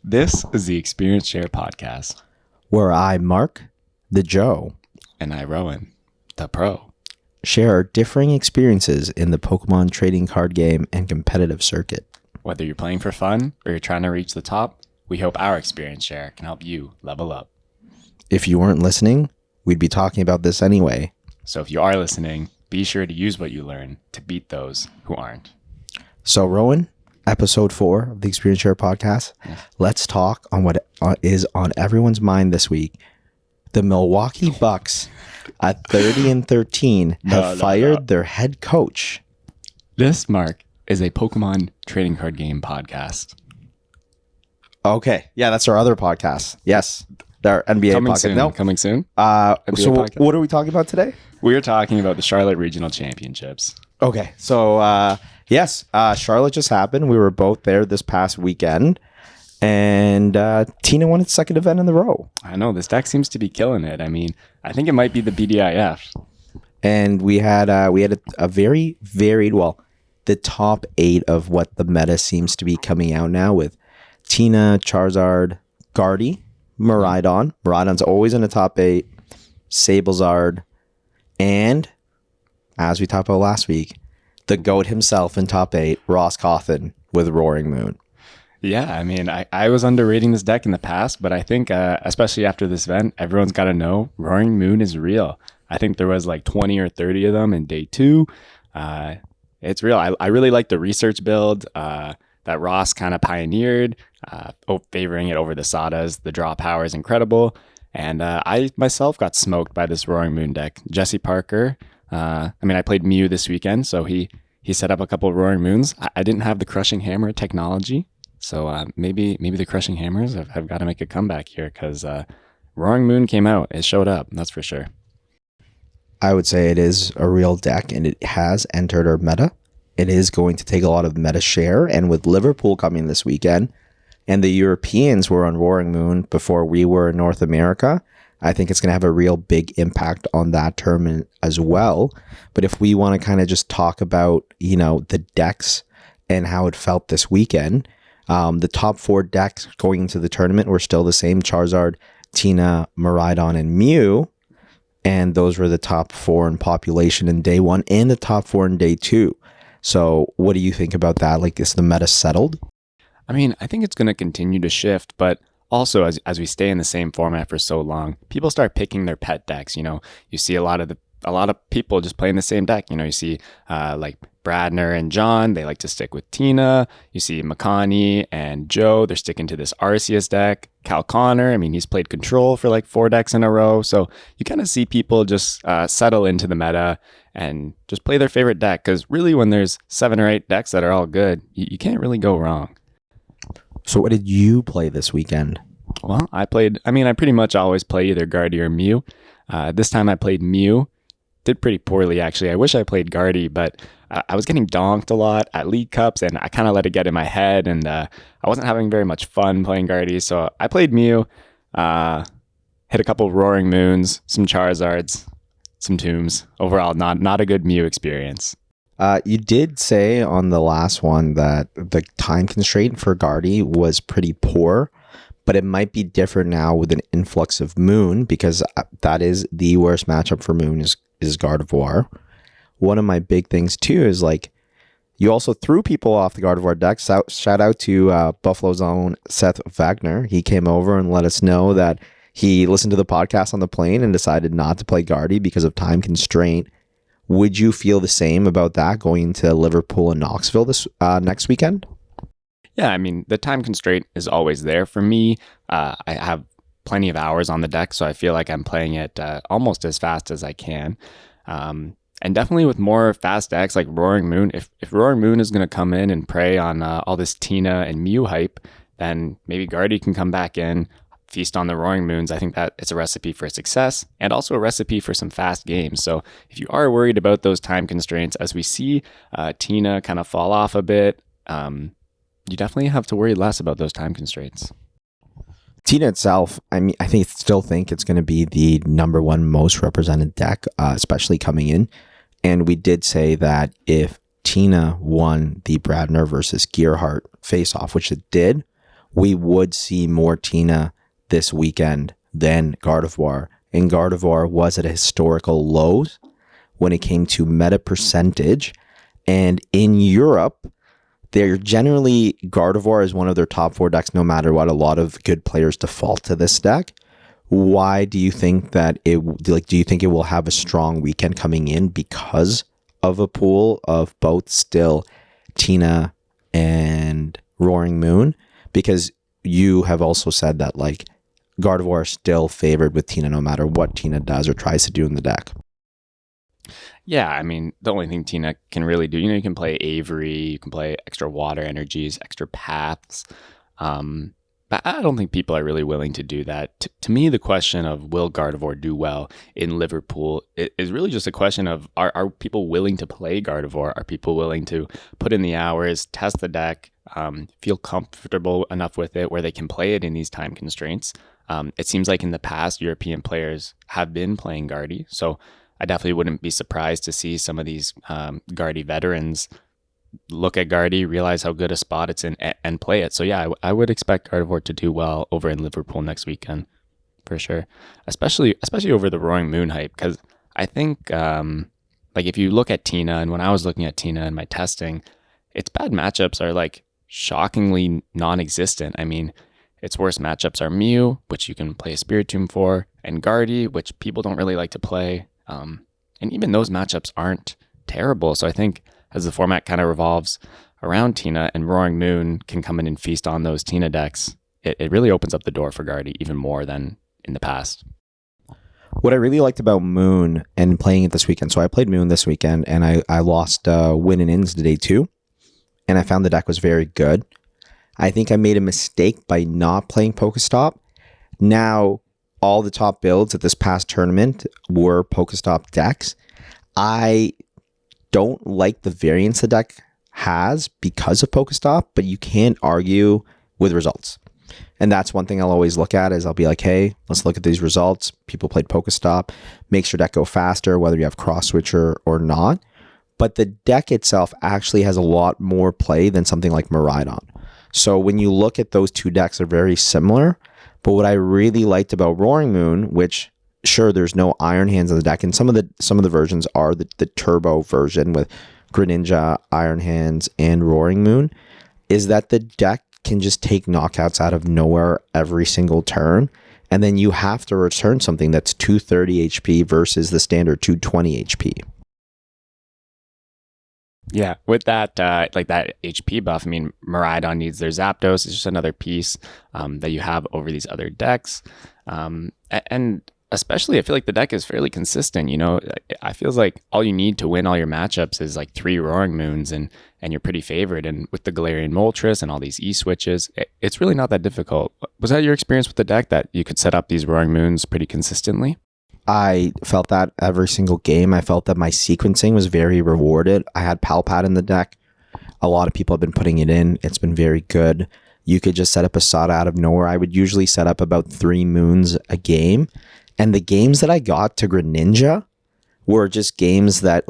This is the Experience Share podcast. Where I, Mark, the Joe, And I, Rowan, the Pro, share our differing experiences in the Pokemon trading card game and competitive circuit. Whether you're playing for fun or you're trying to reach the top, we hope our Experience Share can help you level up. If you weren't listening, we'd be talking about this anyway. So if you are listening, be sure to use what you learn to beat those who aren't. So, Rowan, episode 4 of the Experience Share podcast, let's talk on what is on everyone's mind this week. The Milwaukee Bucks at 30-13 have fired their head coach. This, Mark, is a Pokemon trading card game podcast. Okay. Yeah, that's our other podcast. Yes. Our NBA Coming podcast. soon. No. Coming soon. So podcast. what are we talking about today? We are talking about the Charlotte Regional Championships. Okay. So, yes, Charlotte just happened. We were both there this past weekend. And Tina won its second event in a row. I know. This deck seems to be killing it. I mean, I think it might be the BDIF. And we had a very varied, the top 8 of what the meta seems to be coming out now with Tina, Charizard, Gardy, Maridon. Maridon's always in the top 8. Sablezard, and as we talked about last week, the GOAT himself in top 8, Ross Cawthon with Roaring Moon. Yeah, I mean, I was underrating this deck in the past, but I think, especially after this event, everyone's got to know Roaring Moon is real. I think there was like 20 or 30 of them in day 2. It's real. I really like the research build that Ross kind of pioneered, favoring it over the Sadas. The draw power is incredible. And I myself got smoked by this Roaring Moon deck. Jesse Parker, I played Mew this weekend, so he set up a couple of Roaring Moons. I didn't have the Crushing Hammer technology. So maybe the Crushing Hammers have got to make a comeback here because Roaring Moon came out. It showed up, that's for sure. I would say it is a real deck, and it has entered our meta. It is going to take a lot of meta share, and with Liverpool coming this weekend, and the Europeans were on Roaring Moon before we were in North America, I think it's going to have a real big impact on that tournament as well. But if we want to kind of just talk about, the decks and how it felt this weekend, the top 4 decks going into the tournament were still the same: Charizard, Tina, Maridon, and Mew. And those were the top 4 in population in day 1 and the top 4 in day 2. So what do you think about that? Like, is the meta settled? I mean, I think it's going to continue to shift, but also as we stay in the same format for so long, people start picking their pet decks. You see a lot of people just playing the same deck. You see like Bradner and John, they like to stick with Tina. You see Makani and Joe, they're sticking to this Arceus deck. Cal Connor, he's played Control for like 4 decks in a row. So you kind of see people just settle into the meta and just play their favorite deck. Because really, when there's 7 or 8 decks that are all good, you can't really go wrong. So what did you play this weekend? Well, I pretty much always play either Gardy or Mew. This time I played Mew. Did pretty poorly, actually. I wish I played Gardy, but I was getting donked a lot at League Cups, and I kind of let it get in my head, and I wasn't having very much fun playing Gardy, so I played Mew, hit a couple Roaring Moons, some Charizards, some Tombs. Overall, not a good Mew experience. You did say on the last one that the time constraint for Gardy was pretty poor, but it might be different now with an influx of Moon, because that is the worst matchup for Moon is Gardevoir. One of my big things too is like you also threw people off the Gardevoir deck. Shout out to Buffalo's own Seth Wagner. He came over and let us know that he listened to the podcast on the plane and decided not to play Gardy because of time constraint. Would you feel the same about that going to Liverpool and Knoxville this next weekend? Yeah, the time constraint is always there for me. I have plenty of hours on the deck, so I feel like I'm playing it almost as fast as I can. And definitely with more fast decks like Roaring Moon, if Roaring Moon is going to come in and prey on all this Tina and Mew hype, then maybe Gardy can come back in, feast on the Roaring Moons. I think that it's a recipe for success and also a recipe for some fast games. So if you are worried about those time constraints, as we see Tina kind of fall off a bit, you definitely have to worry less about those time constraints. Tina itself, I still think it's going to be the number 1 most represented deck, especially coming in. And we did say that if Tina won the Bradner versus Gearhart face-off, which it did, we would see more Tina this weekend than Gardevoir. And Gardevoir was at a historical lows when it came to meta percentage. And in Europe, they're generally, Gardevoir is one of their top 4 decks no matter what. A lot of good players default to this deck. Why do you think that do you think it will have a strong weekend coming in because of a pool of both still Tina and Roaring Moon? Because you have also said that like Gardevoir is still favored with Tina no matter what Tina does or tries to do in the deck. Yeah, I mean, the only thing Tina can really do, you can play Avery, you can play extra water energies, extra paths. But I don't think people are really willing to do that. To me, the question of will Gardevoir do well in Liverpool is really just a question of are people willing to play Gardevoir? Are people willing to put in the hours, test the deck, feel comfortable enough with it where they can play it in these time constraints? It seems like in the past, European players have been playing Guardy. So I definitely wouldn't be surprised to see some of these Guardy veterans look at Guardy, realize how good a spot it's in, and play it. So yeah, I would expect Gardevoir to do well over in Liverpool next weekend, for sure. Especially over the Roaring Moon hype, because I think like if you look at Tina, and when I was looking at Tina in my testing, its bad matchups are like shockingly non-existent. I mean, its worst matchups are Mew, which you can play a Spiritomb for, and Guardy, which people don't really like to play. And even those matchups aren't terrible. So I think as the format kind of revolves around Tina and Roaring Moon can come in and feast on those Tina decks, it really opens up the door for Guardy even more than in the past. What I really liked about Moon and playing it this weekend, so I played Moon this weekend and I lost win and ins to day 2, and I found the deck was very good. I think I made a mistake by not playing Pokestop. Now, all the top builds at this past tournament were Pokestop decks. I don't like the variance the deck has because of Pokestop, but you can't argue with results. And that's one thing I'll always look at is I'll be like, hey, let's look at these results. People played Pokestop. Makes your deck go faster, whether you have cross switcher or not. But the deck itself actually has a lot more play than something like Maridon. So when you look at those two decks, they're very similar. But what I really liked about Roaring Moon, which sure there's no Iron Hands in the deck, and some of the versions are the turbo version with Greninja, Iron Hands, and Roaring Moon, is that the deck can just take knockouts out of nowhere every single turn, and then you have to return something that's 230 HP versus the standard 220 HP. Yeah, with that like that HP buff, I mean, Maridon needs their Zapdos. It's just another piece that you have over these other decks. And especially, I feel like the deck is fairly consistent. I feels like all you need to win all your matchups is like 3 Roaring Moons, and you're pretty favored. And with the Galarian Moltres and all these E-switches, it's really not that difficult. Was that your experience with the deck, that you could set up these Roaring Moons pretty consistently? I felt that every single game. I felt that my sequencing was very rewarded. I had Palpat in the deck. A lot of people have been putting it in. It's been very good. You could just set up a Sada out of nowhere. I would usually set up about 3 moons a game. And the games that I got to Greninja were just games that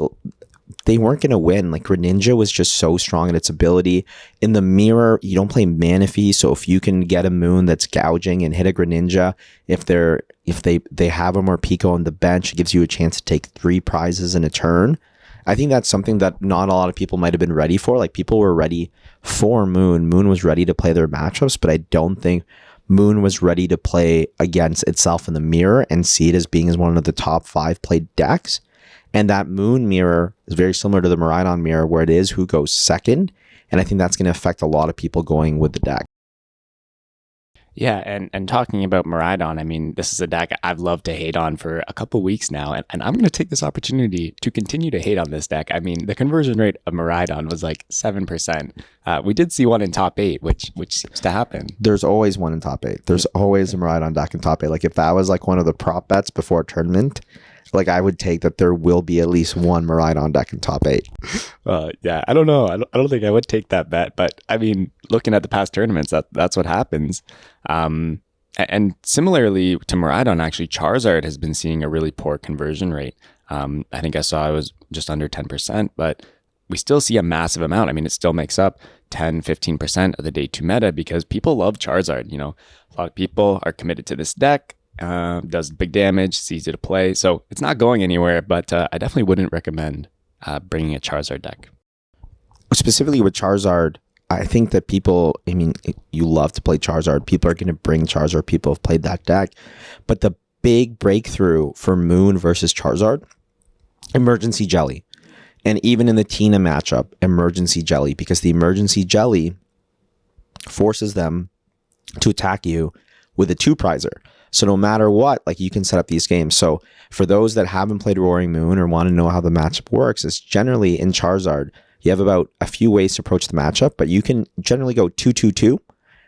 they weren't going to win. Like Greninja was just so strong in its ability. In the mirror, you don't play Manaphy, so if you can get a moon that's gouging and hit a Greninja, if they have a Morpeko on the bench, it gives you a chance to take 3 prizes in a turn. I think that's something that not a lot of people might have been ready for. Like people were ready for Moon. Moon was ready to play their matchups, but I don't think Moon was ready to play against itself in the mirror and see it as being as one of the top 5 played decks. And that Moon mirror is very similar to the Maridon mirror, where it is who goes second. And I think that's going to affect a lot of people going with the deck. Yeah, and talking about Maridon, I mean, this is a deck I've loved to hate on for a couple weeks now, and I'm going to take this opportunity to continue to hate on this deck. I mean, the conversion rate of Maridon was like 7%. We did see one in top 8, which seems to happen. There's always one in top 8. There's always a Maridon deck in top 8. Like if that was like one of the prop bets before a tournament, like I would take that there will be at least one Maridon deck in top 8. Yeah, I don't know. I don't think I would take that bet, but I mean, looking at the past tournaments, that's what happens. And similarly to Maridon, actually, Charizard has been seeing a really poor conversion rate. I think I saw it was just under 10%, but we still see a massive amount. I mean, it still makes up 10, 15% of the day 2 meta because people love Charizard. You know, a lot of people are committed to this deck, does big damage, it's easy to play. So it's not going anywhere, but I definitely wouldn't recommend bringing a Charizard deck. Specifically with Charizard, I think that people, I mean, you love to play Charizard. People are going to bring Charizard. People have played that deck. But the big breakthrough for Moon versus Charizard, Emergency Jelly. And even in the Tina matchup, Emergency Jelly, because the Emergency Jelly forces them to attack you with a 2-prizer. So no matter what, like, you can set up these games. So for those that haven't played Roaring Moon or want to know how the matchup works, it's generally in Charizard, you have about a few ways to approach the matchup, but you can generally go 2-2-2.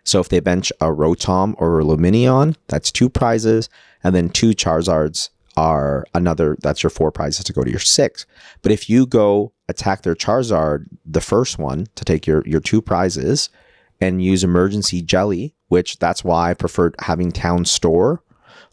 So if they bench a Rotom or a Lumineon, that's 2 prizes, and then 2 Charizards are another, that's your 4 prizes to go to your 6. But if you go attack their Charizard, the first one, to take your 2 prizes, and use Emergency Jelly, which that's why I preferred having Town Store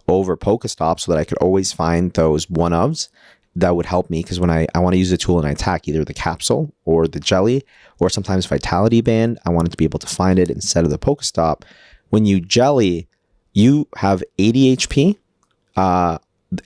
over Pokestop, so that I could always find those one-ofs that would help me, because when I want to use the tool and I attack either the capsule or the jelly, or sometimes Vitality Band, I wanted to be able to find it instead of the Pokestop. When you jelly, you have 80 HP,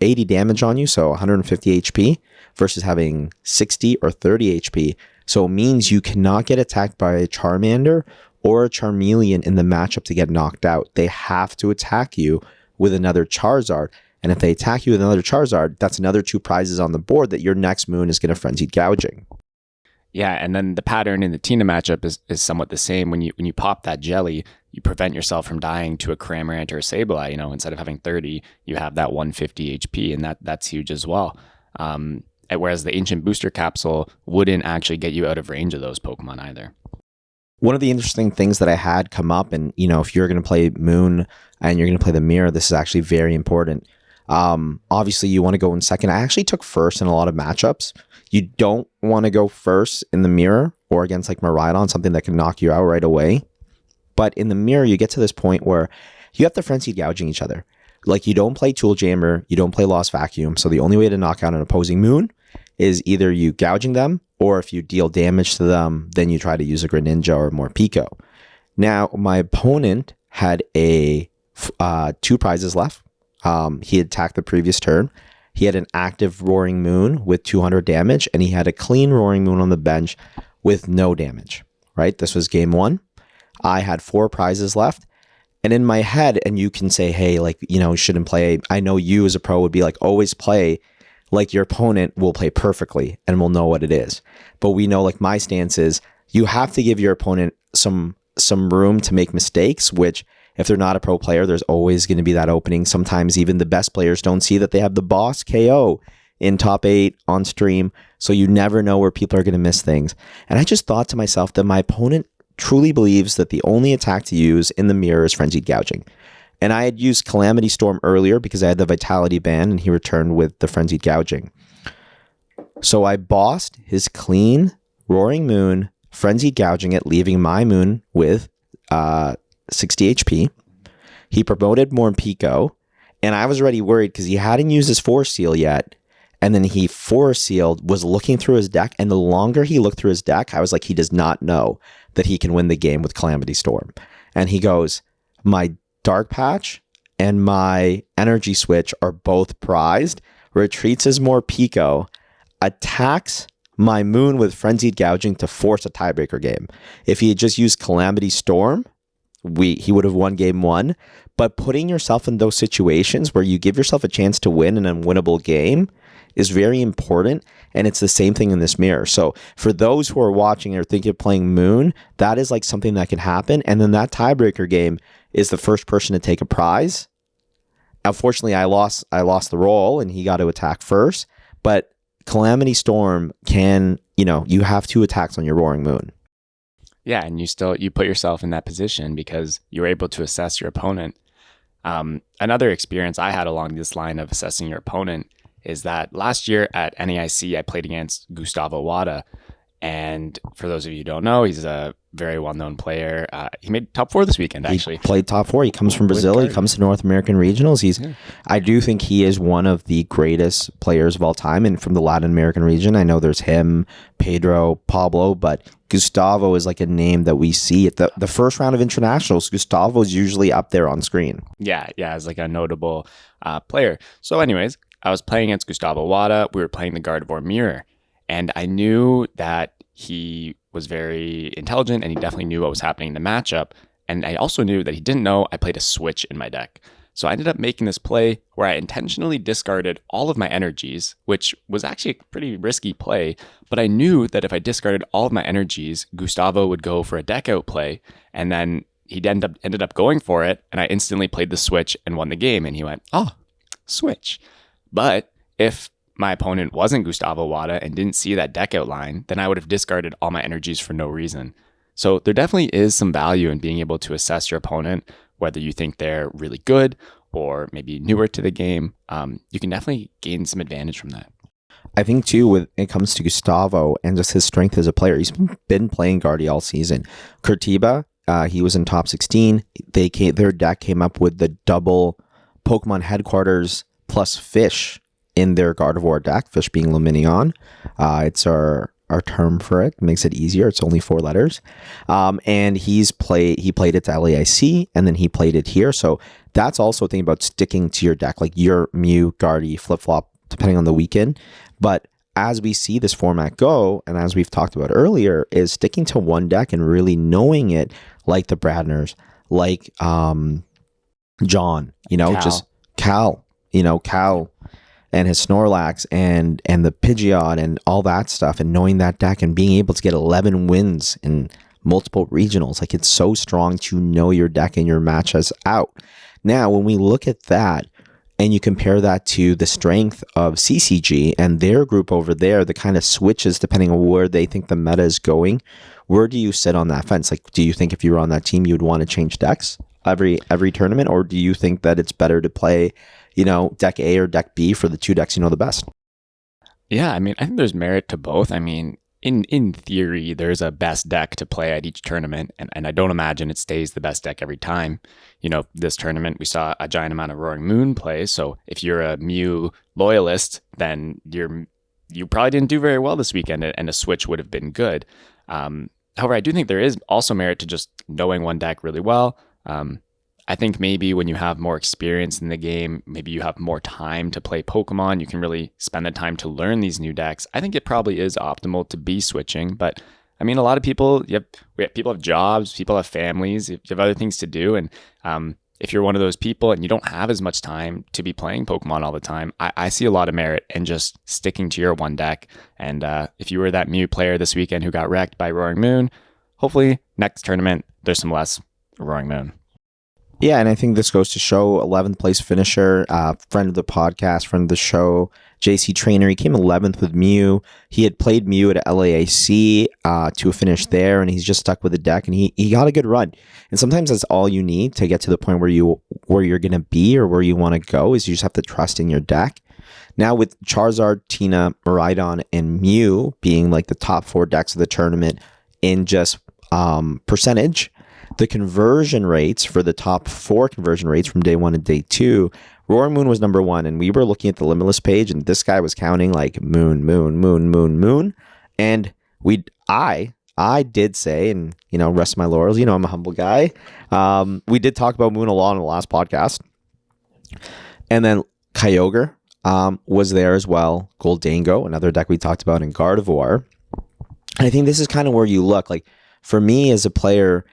80 damage on you, so 150 HP, versus having 60 or 30 HP. So it means you cannot get attacked by a Charmander or a Charmeleon in the matchup to get knocked out. They have to attack you with another Charizard. And if they attack you with another Charizard, that's another 2 prizes on the board that your next Moon is going to Frenzied Gouging. Yeah, and then the pattern in the Tina matchup is somewhat the same. When you pop that jelly, you prevent yourself from dying to a Cramorant or a Sableye. You know, instead of having 30, you have that 150 HP, and that's huge as well. Whereas the Ancient Booster Capsule wouldn't actually get you out of range of those Pokemon either. One of the interesting things that I had come up, and you know, if you're going to play Moon and you're going to play the Mirror, this is actually very important. Obviously, you want to go in second. I actually took first in a lot of matchups. You don't want to go first in the Mirror or against like Maridon, something that can knock you out right away. But in the Mirror, you get to this point where you have to Frenzied Gouging each other. Like, you don't play Tool Jammer, you don't play Lost Vacuum. So the only way to knock out an opposing Moon is either you gouging them, or if you deal damage to them, then you try to use a Greninja or more Pico. Now, my opponent had 2 prizes left. He attacked the previous turn. He had an active Roaring Moon with 200 damage, and he had a clean Roaring Moon on the bench with no damage, right? This was game 1. I had 4 prizes left. And in my head, and you can say, hey, like, you know, you shouldn't play. I know you as a pro would be like, always play like your opponent will play perfectly and will know what it is. But we know, like, my stance is you have to give your opponent some room to make mistakes, which if they're not a pro player, there's always going to be that opening. Sometimes even the best players don't see that they have the boss KO in top 8 on stream. So you never know where people are going to miss things. And I just thought to myself that my opponent truly believes that the only attack to use in the Mirror is Frenzied Gouging. And I had used Calamity Storm earlier because I had the Vitality Band, and he returned with the Frenzied Gouging. So I bossed his clean Roaring Moon, Frenzied Gouging it, leaving my Moon with 60 HP. He promoted Morpeko, and I was already worried because he hadn't used his Force Seal yet. And then he Force Sealed, was looking through his deck, and the longer he looked through his deck, I was like, he does not know that he can win the game with Calamity Storm. And he goes, my Dark Patch and my Energy Switch are both prized, retreats his Morpeko, attacks my Moon with Frenzied Gouging to force a tiebreaker game. If he had just used Calamity Storm, he would have won game 1. But putting yourself in those situations where you give yourself a chance to win an unwinnable game is very important, and it's the same thing in this Mirror. So for those who are watching or thinking of playing Moon, that is like something that can happen, and then that tiebreaker game is the first person to take a prize. Unfortunately, I lost the roll, and he got to attack first, but Calamity Storm can, you know, you have 2 attacks on your Roaring Moon. Yeah, and you put yourself in that position because you're able to assess your opponent. Another experience I had along this line of assessing your opponent is that last year at NAIC, I played against Gustavo Wada, And for those of you who don't know, he's a very well-known player. He made top 4 this weekend, actually. He played top 4. He comes from Brazil. He comes to North American regionals. I do think he is one of the greatest players of all time. And from the Latin American region, I know there's him, Pedro, Pablo, but Gustavo is like a name that we see at the first round of internationals. Gustavo is usually up there on screen. Yeah, as like a notable player. So anyways, I was playing against Gustavo Wada. We were playing the Gardevoir Mirror. And I knew that he was very intelligent and he definitely knew what was happening in the matchup. And I also knew that he didn't know I played a switch in my deck. So I ended up making this play where I intentionally discarded all of my energies, which was actually a pretty risky play. But I knew that if I discarded all of my energies, Gustavo would go for a deck out play. And then he ended up going for it. And I instantly played the switch and won the game. And he went, oh, switch. But if my opponent wasn't Gustavo Wada and didn't see that deck outline, then I would have discarded all my energies for no reason. So there definitely is some value in being able to assess your opponent, whether you think they're really good or maybe newer to the game. You can definitely gain some advantage from that. I think too, when it comes to Gustavo and just his strength as a player, he's been playing Guardy all season. Curitiba, he was in top 16. Their deck came up with the double Pokemon headquarters plus fish in their Gardevoir deck, fish being Luminion. It's our term for it. Makes it easier. It's only 4 letters. And he played it to LAIC, and then he played it here. So that's also a thing about sticking to your deck, like your Mew, Guardy, flip-flop, depending on the weekend. But as we see this format go, and as we've talked about earlier, is sticking to one deck and really knowing it, like the Bradners, like John, Cal. just Cal, Cal and his Snorlax and the Pidgeot and all that stuff, and knowing that deck and being able to get 11 wins in multiple regionals. Like, it's so strong to know your deck and your matches out. Now, when we look at that and you compare that to the strength of CCG and their group over there, the kind of switches depending on where they think the meta is going, where do you sit on that fence? Like, do you think if you were on that team, you'd want to change decks every tournament? Or do you think that it's better to play deck A or deck B for the 2 decks you know the best? Yeah, I think there's merit to both. In theory, there's a best deck to play at each tournament, and I don't imagine it stays the best deck every time. This tournament, we saw a giant amount of Roaring Moon play, so if you're a Mew loyalist, then you probably didn't do very well this weekend, and a switch would have been good. However, I do think there is also merit to just knowing one deck really well. I think maybe when you have more experience in the game, maybe you have more time to play Pokemon, you can really spend the time to learn these new decks. I think it probably is optimal to be switching, but a lot of people, people have jobs, people have families, you have other things to do, and if you're one of those people and you don't have as much time to be playing Pokemon all the time, I see a lot of merit in just sticking to your one deck. And if you were that Mew player this weekend who got wrecked by Roaring Moon, hopefully next tournament there's some less Roaring Moon. Yeah, and I think this goes to show 11th place finisher, friend of the podcast, friend of the show, JC Trainer. He came 11th with Mew. He had played Mew at LAIC to a finish there, and he's just stuck with the deck, and he got a good run. And sometimes that's all you need to get to the point where you're going to be or where you want to go, is you just have to trust in your deck. Now with Charizard, Tina, Maridon, and Mew being like the top 4 decks of the tournament in just percentage, the conversion rates for the top 4 conversion rates from day 1 to day 2, Roaring Moon was number 1, and we were looking at the Limitless page, and this guy was counting like moon, moon, moon, moon, moon, and I did say, and rest my laurels, I'm a humble guy. We did talk about Moon a lot on the last podcast, and then Kyogre was there as well. Gholdengo, another deck we talked about, in Gardevoir. I think this is kind of where you look. Like, for me as a player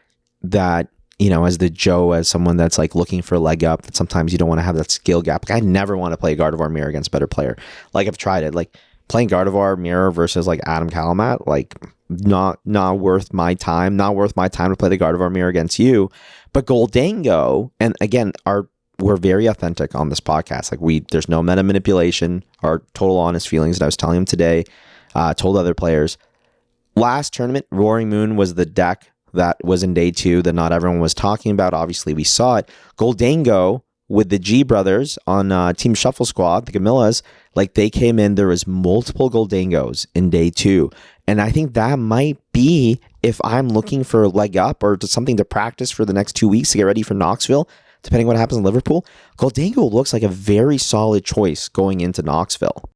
that, as the Joe, as someone that's like looking for a leg up, that sometimes you don't want to have that skill gap. Like, I never want to play Gardevoir Mirror against a better player. Like, I've tried it. Like, playing Gardevoir Mirror versus like Adam Kalamat, like, not worth my time. Not worth my time to play the Gardevoir Mirror against you. But Gholdengo, and again, we're very authentic on this podcast. Like, there's no meta manipulation. Our total honest feelings. And I was telling him today, told other players, last tournament, Roaring Moon was the deck that was in day 2 that not everyone was talking about. Obviously, we saw it. Gholdengo with the G brothers on Team Shuffle Squad, the Camillas, Like they came in, there was multiple Gholdengos in day 2. And I think that might be, if I'm looking for a leg up or to something to practice for the next 2 weeks to get ready for Knoxville, depending what happens in Liverpool, Gholdengo looks like a very solid choice going into Knoxville.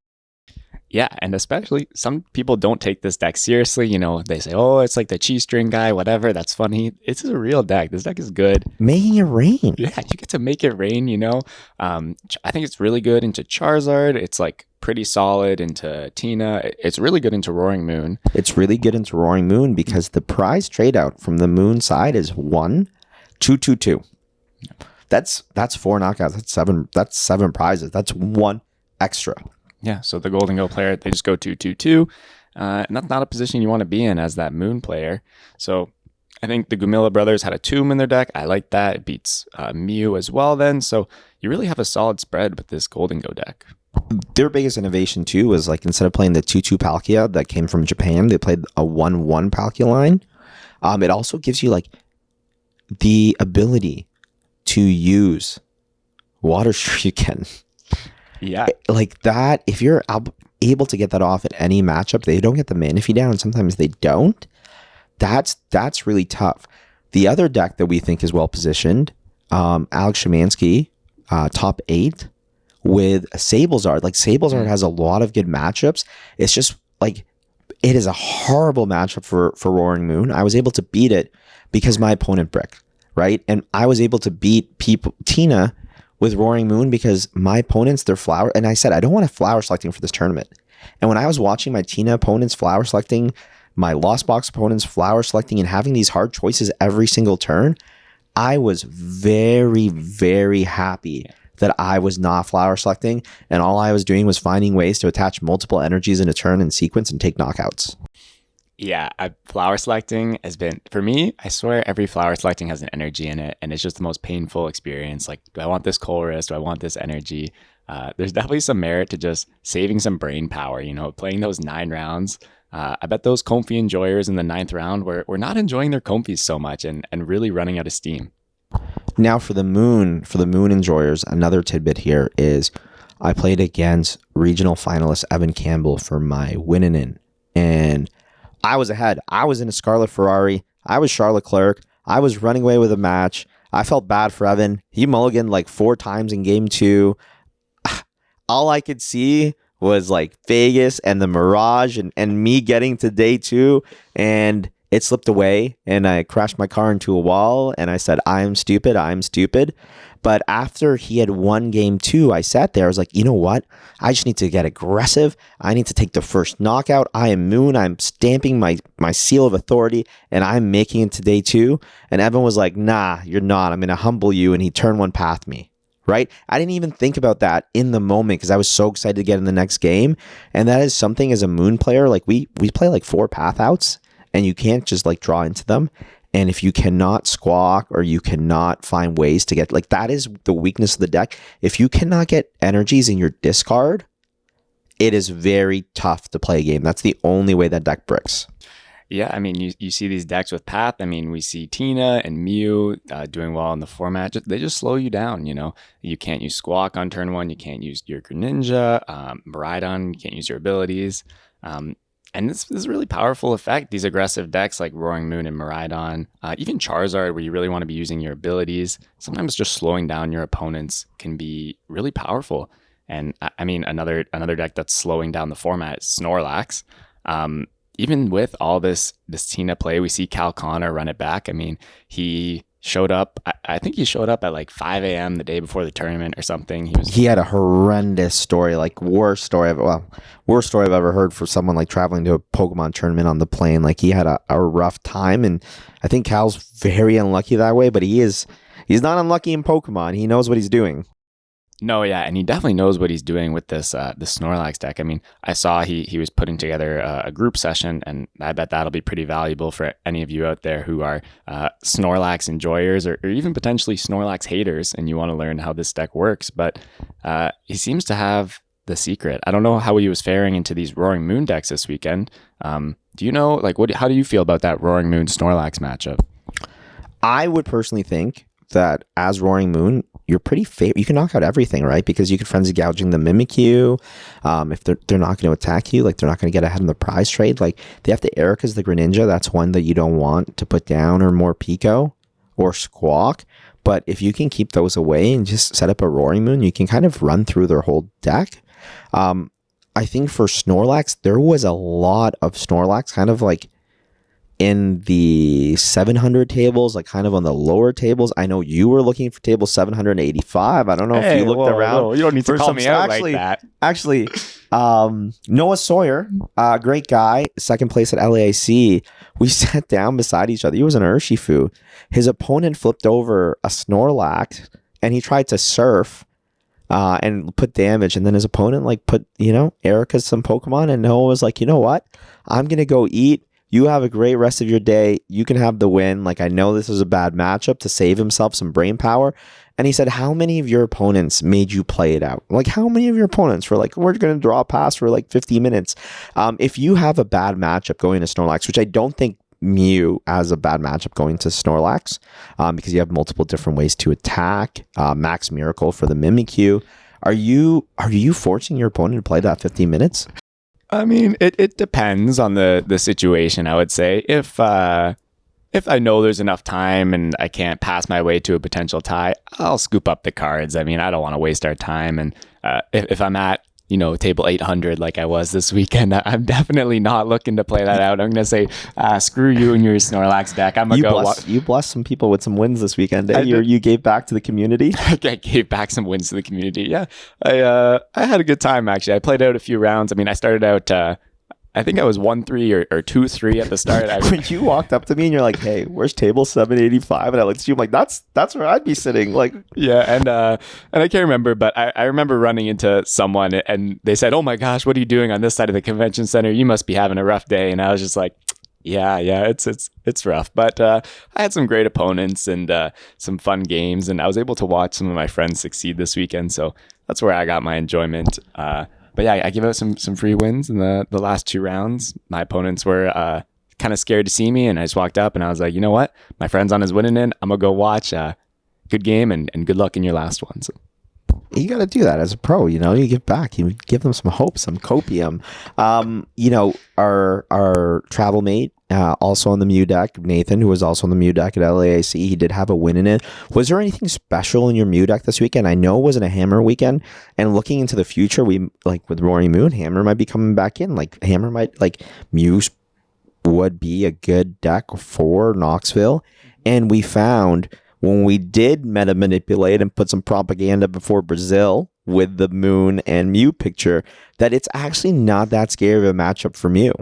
Yeah, and especially some people don't take this deck seriously. You know, they say, oh, it's like the cheese string guy, whatever. That's funny. It's a real deck. This deck is good. Making it rain. Yeah, you get to make it rain, you know. I think it's really good into Charizard. It's like pretty solid into Tina. It's really good into Roaring Moon. It's really good into Roaring Moon because the prize trade out from the Moon side is 1, 2, 2, 2. That's 4 knockouts. That's 7 prizes. That's 1 extra. Yeah, so the Gholdengo player, they just go 2, 2, 2. And that's not a position you want to be in as that Moon player. So I think the Gumilla brothers had a Tomb in their deck. I like that. It beats Mew as well then. So you really have a solid spread with this Gholdengo deck. Their biggest innovation too was like instead of playing the 2-2 Palkia that came from Japan, they played a 1-1 Palkia line. It also gives you like the ability to use Water Shuriken. Yeah. Like that, if you're able to get that off at any matchup, they don't get the Manaphy down, and sometimes they don't. That's really tough. The other deck that we think is well positioned, Alex Szymanski, top 8 with Sablezard. Like Sablezard has a lot of good matchups. It's just like it is a horrible matchup for Roaring Moon. I was able to beat it because my opponent bricked, right? And I was able to beat Tina with Roaring Moon because my opponents, their flower, and I said, I don't want to flower selecting for this tournament. And when I was watching my Tina opponents flower selecting, my Lost Box opponents flower selecting and having these hard choices every single turn, I was very, very happy that I was not flower selecting. And all I was doing was finding ways to attach multiple energies in a turn in sequence and take knockouts. Yeah, flower selecting has been, for me, I swear every flower selecting has an energy in it, and it's just the most painful experience. Like, do I want this Colress? Do I want this energy? There's definitely some merit to just saving some brain power, you know, playing those 9 rounds. I bet those Comfy enjoyers in the 9th round were not enjoying their Comfies so much and really running out of steam. Now for the Moon enjoyers, another tidbit here is I played against regional finalist Evan Campbell for my Winnin', and I was ahead. I was in a Scarlet Ferrari. I was Charles Leclerc. I was running away with a match. I felt bad for Evan. He mulliganed like 4 times in game 2. All I could see was like Vegas and the Mirage and me getting to day 2, and it slipped away and I crashed my car into a wall and I said, I'm stupid. But after he had won game 2, I sat there. I was like, you know what? I just need to get aggressive. I need to take the first knockout. I am Moon. I'm stamping my seal of authority and I'm making it to day 2. And Evan was like, nah, you're not. I'm going to humble you. And he turned one past me. Right? I didn't even think about that in the moment because I was so excited to get in the next game. And that is something as a Moon player, like we play like 4 path outs and you can't just like draw into them. And if you cannot squawk or you cannot find ways to get, like, that is the weakness of the deck. If you cannot get energies in your discard, it is very tough to play a game. That's the only way that deck bricks. Yeah, I mean, you see these decks with Path. I mean, we see Tina and Mew doing well in the format. They just slow you down, you know. You can't use Squawk on turn 1. You can't use your Greninja. Maridon, you can't use your abilities. And this is a really powerful effect. These aggressive decks like Roaring Moon and Maridon, even Charizard, where you really want to be using your abilities, sometimes just slowing down your opponents can be really powerful. And I mean, another deck that's slowing down the format is Snorlax. Even with all this Tina play, we see Cal Connor run it back. I mean, he showed up. I think he showed up at like 5 a.m. the day before the tournament or something. He had a horrendous story, like worst story I've ever heard for someone like traveling to a Pokemon tournament on the plane. Like he had a rough time, and I think Cal's very unlucky that way. But he's not unlucky in Pokemon. He knows what he's doing. No, yeah, and he definitely knows what he's doing with this Snorlax deck. I mean, I saw he was putting together a group session, and I bet that'll be pretty valuable for any of you out there who are Snorlax enjoyers or even potentially Snorlax haters, and you want to learn how this deck works. But he seems to have the secret. I don't know how he was faring into these Roaring Moon decks this weekend. Do you know, like, how do you feel about that Roaring Moon Snorlax matchup? I would personally think that as Roaring Moon, you're pretty you can knock out everything, right? Because you can frenzy gouging the Mimikyu. If they're not going to attack you, like they're not going to get ahead in the prize trade. Like they have to Erica's the Greninja. That's one that you don't want to put down, or more Pico or Squawk. But if you can keep those away and just set up a Roaring Moon, you can kind of run through their whole deck. I think for Snorlax, there was a lot of Snorlax kind of like in the 700 tables, like kind of on the lower tables. I know you were looking for table 785. I don't know if you looked around. Whoa, you don't need to call me out like that. Actually, Noah Sawyer, great guy, second place at LAIC. We sat down beside each other. He was an Urshifu. His opponent flipped over a Snorlax, and he tried to surf and put damage. And then his opponent like put, Erica's some Pokemon, and Noah was like, you know what? I'm going to go eat. You have a great rest of your day. You can have the win. Like, I know this is a bad matchup, to save himself some brain power. And he said, how many of your opponents made you play it out? Like, how many of your opponents were like, we're going to draw a pass for like 50 minutes? If you have a bad matchup going to Snorlax, which I don't think Mew has a bad matchup going to Snorlax, because you have multiple different ways to attack, Max Miracle for the Mimikyu. Are you forcing your opponent to play that 50 minutes? I mean, it depends on the situation, I would say. If I know there's enough time and I can't pass my way to a potential tie, I'll scoop up the cards. I mean, I don't want to waste our time. And if I'm at, table 800 like I was this weekend, I'm definitely not looking to play that out. I'm going to say, screw you and your Snorlax deck. I'm going to go... You blessed some people with some wins this weekend. Eh? You gave back to the community? I gave back some wins to the community, yeah. I had a good time, actually. I played out a few rounds. I mean, I started out... I think I was 1-3 or 2-3 at the start. When you walked up to me and you're like, "Hey, where's table 785?" and I looked at you, I'm like, "That's where I'd be sitting." Like, yeah, and I can't remember, but I remember running into someone and they said, "Oh my gosh, what are you doing on this side of the convention center? You must be having a rough day." And I was just like, "Yeah, it's rough." But I had some great opponents and some fun games, and I was able to watch some of my friends succeed this weekend. So that's where I got my enjoyment. But yeah, I give out some free wins in the last 2 rounds. My opponents were kind of scared to see me, and I just walked up and I was like, you know what? My friend's on his winning end. I'm going to go watch. Good game and good luck in your last one. So. You got to do that as a pro, you give back, you give them some hope, some copium. Our travel mate, also on the Mew deck, Nathan, who was also on the Mew deck at LAIC, he did have a win in it. Was there anything special in your Mew deck this weekend? I know it wasn't a Hammer weekend, and looking into the future, we like with Roaring Moon, Hammer might be coming back in. Like Hammer might, like Mew would be a good deck for Knoxville, and we found when we did meta manipulate and put some propaganda before Brazil with the Moon and Mew picture, that it's actually not that scary of a matchup for Mew.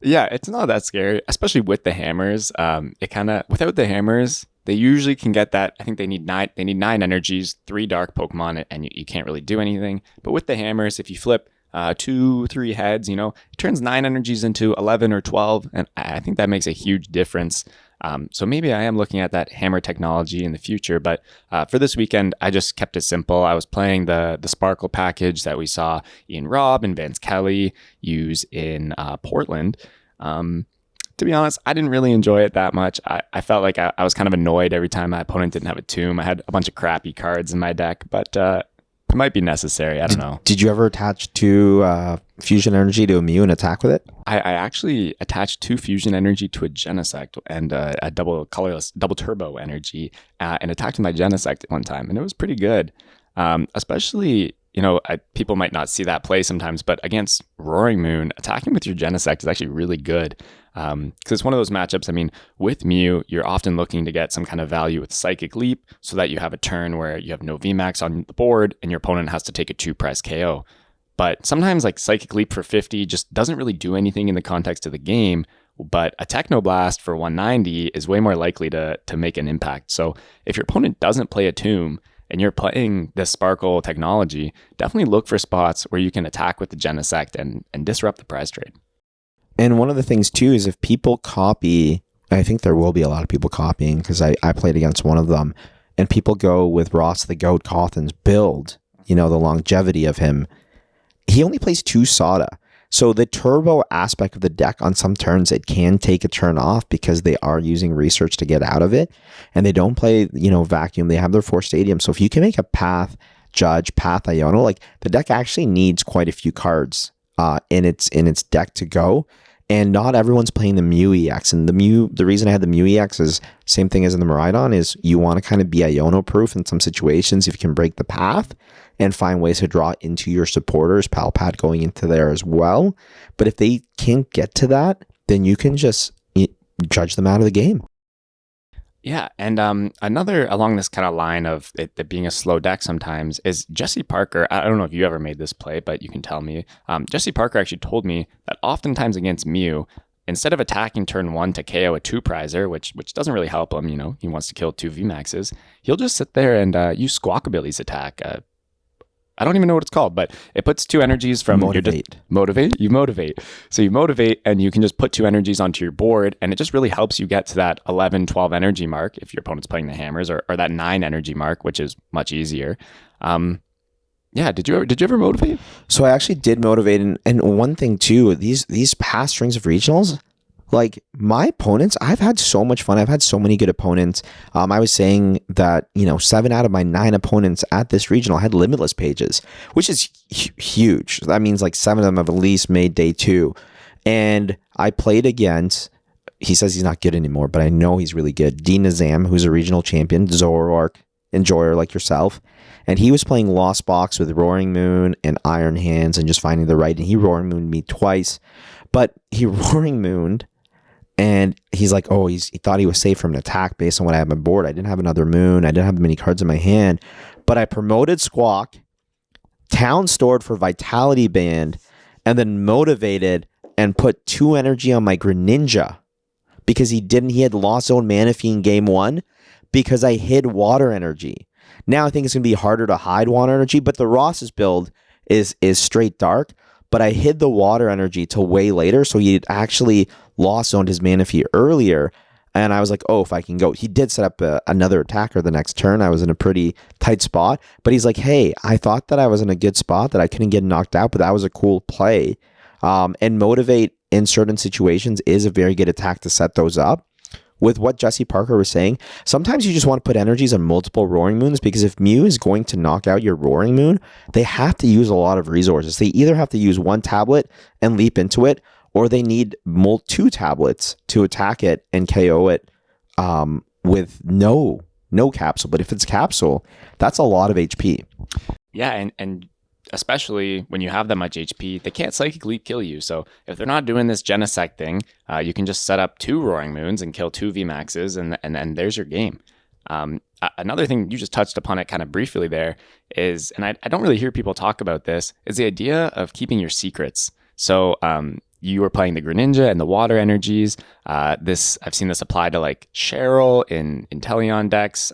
Yeah, it's not that scary, especially with the hammers. It kind of, without the hammers, they usually can get that. I think they need 9 energies, 3 dark Pokemon, and you can't really do anything. But with the hammers, if you flip 2-3 heads, it turns 9 energies into 11 or 12, and I think that makes a huge difference. So maybe I am looking at that hammer technology in the future, but for this weekend, I just kept it simple. I was playing the Sparkle package that we saw Ian Robb and Vance Kelly use in Portland. To be honest, I didn't really enjoy it that much. I felt like I was kind of annoyed every time my opponent didn't have a tomb. I had a bunch of crappy cards in my deck, but it might be necessary. I don't know. Did you ever attach 2 fusion energy to a Mew and attack with it? I actually attached 2 fusion energy to a Genesect and a double turbo energy and attacked with my Genesect at one time, and it was pretty good. Especially, people might not see that play sometimes, but against Roaring Moon, attacking with your Genesect is actually really good. Because it's one of those matchups, I mean, with Mew, you're often looking to get some kind of value with Psychic Leap so that you have a turn where you have no VMAX on the board and your opponent has to take a 2-price KO. But sometimes like Psychic Leap for 50 just doesn't really do anything in the context of the game, but a Technoblast for 190 is way more likely to make an impact. So if your opponent doesn't play a tomb and you're playing this Sparkle technology, definitely look for spots where you can attack with the Genesect and disrupt the prize trade. And one of the things too is if people copy, I think there will be a lot of people copying because I played against one of them, and people go with Ross the Goat Cawthon's build, the longevity of him. He only plays 2 Sada. So the turbo aspect of the deck on some turns, it can take a turn off because they are using research to get out of it. And they don't play, vacuum. They have their 4 stadiums. So if you can make a Path, Judge, Path, Iono, like the deck actually needs quite a few cards in its deck to go. And not everyone's playing the Mew EX. And the reason I had the Mew EX is same thing as in the Maridon, is you want to kind of be Iono proof in some situations if you can break the path and find ways to draw into your supporters, Palpad going into there as well. But if they can't get to that, then you can just judge them out of the game. Yeah, and another along this kind of line of it being a slow deck sometimes is Jesse Parker. I don't know if you ever made this play, but you can tell me. Jesse Parker actually told me that oftentimes against Mew, instead of attacking turn 1 to KO a 2-prizer, which doesn't really help him, he wants to kill 2 VMAXs, he'll just sit there and use Squawkabilly's attack. I don't even know what it's called, but it puts 2 energies from Motivate. You motivate. So you motivate and you can just put 2 energies onto your board, and it just really helps you get to that 11, 12 energy mark if your opponent's playing the hammers, or that 9 energy mark, which is much easier. Yeah, did you ever motivate? So I actually did motivate, and one thing too, these past strings of regionals, like my opponents, I've had so much fun. I've had so many good opponents. I was saying that 7 out of my 9 opponents at this regional had limitless pages, which is huge. That means like 7 of them have at least made day 2. And I played against, he says he's not good anymore, but I know he's really good, Dinazam, who's a regional champion, Zoroark enjoyer like yourself. And he was playing Lost Box with Roaring Moon and Iron Hands and just finding the right. And he Roaring Mooned me twice. But he Roaring Mooned, and he's like, he thought he was safe from an attack based on what I had on my board. I didn't have another moon. I didn't have many cards in my hand. But I promoted Squawk, Town Stored for Vitality Band, and then motivated and put 2 energy on my Greninja because he had lost zone Manaphy in game 1 because I hid water energy. Now I think it's going to be harder to hide water energy, but the Ross's build is straight dark. But I hid the water energy till way later, so he actually lost zoned his Manaphy earlier. And I was like, if I can go. He did set up another attacker the next turn. I was in a pretty tight spot. But he's like, hey, I thought that I was in a good spot, that I couldn't get knocked out, but that was a cool play. And motivate in certain situations is a very good attack to set those up. With what Jesse Parker was saying, sometimes you just want to put energies on multiple Roaring Moons, because if Mew is going to knock out your Roaring Moon, they have to use a lot of resources. They either have to use 1 tablet and leap into it, or they need 2 tablets to attack it and KO it with no capsule. But if it's capsule, that's a lot of HP. Yeah, and especially when you have that much HP, they can't Psychic Leap kill you. So if they're not doing this Genesect thing, you can just set up 2 Roaring Moons and kill 2 VMAXs, and then there's your game. Another thing, you just touched upon it kind of briefly there, is, and I don't really hear people talk about this, is the idea of keeping your secrets. So you were playing the Greninja and the water energies. I've seen this apply to like Cheryl in Inteleon decks.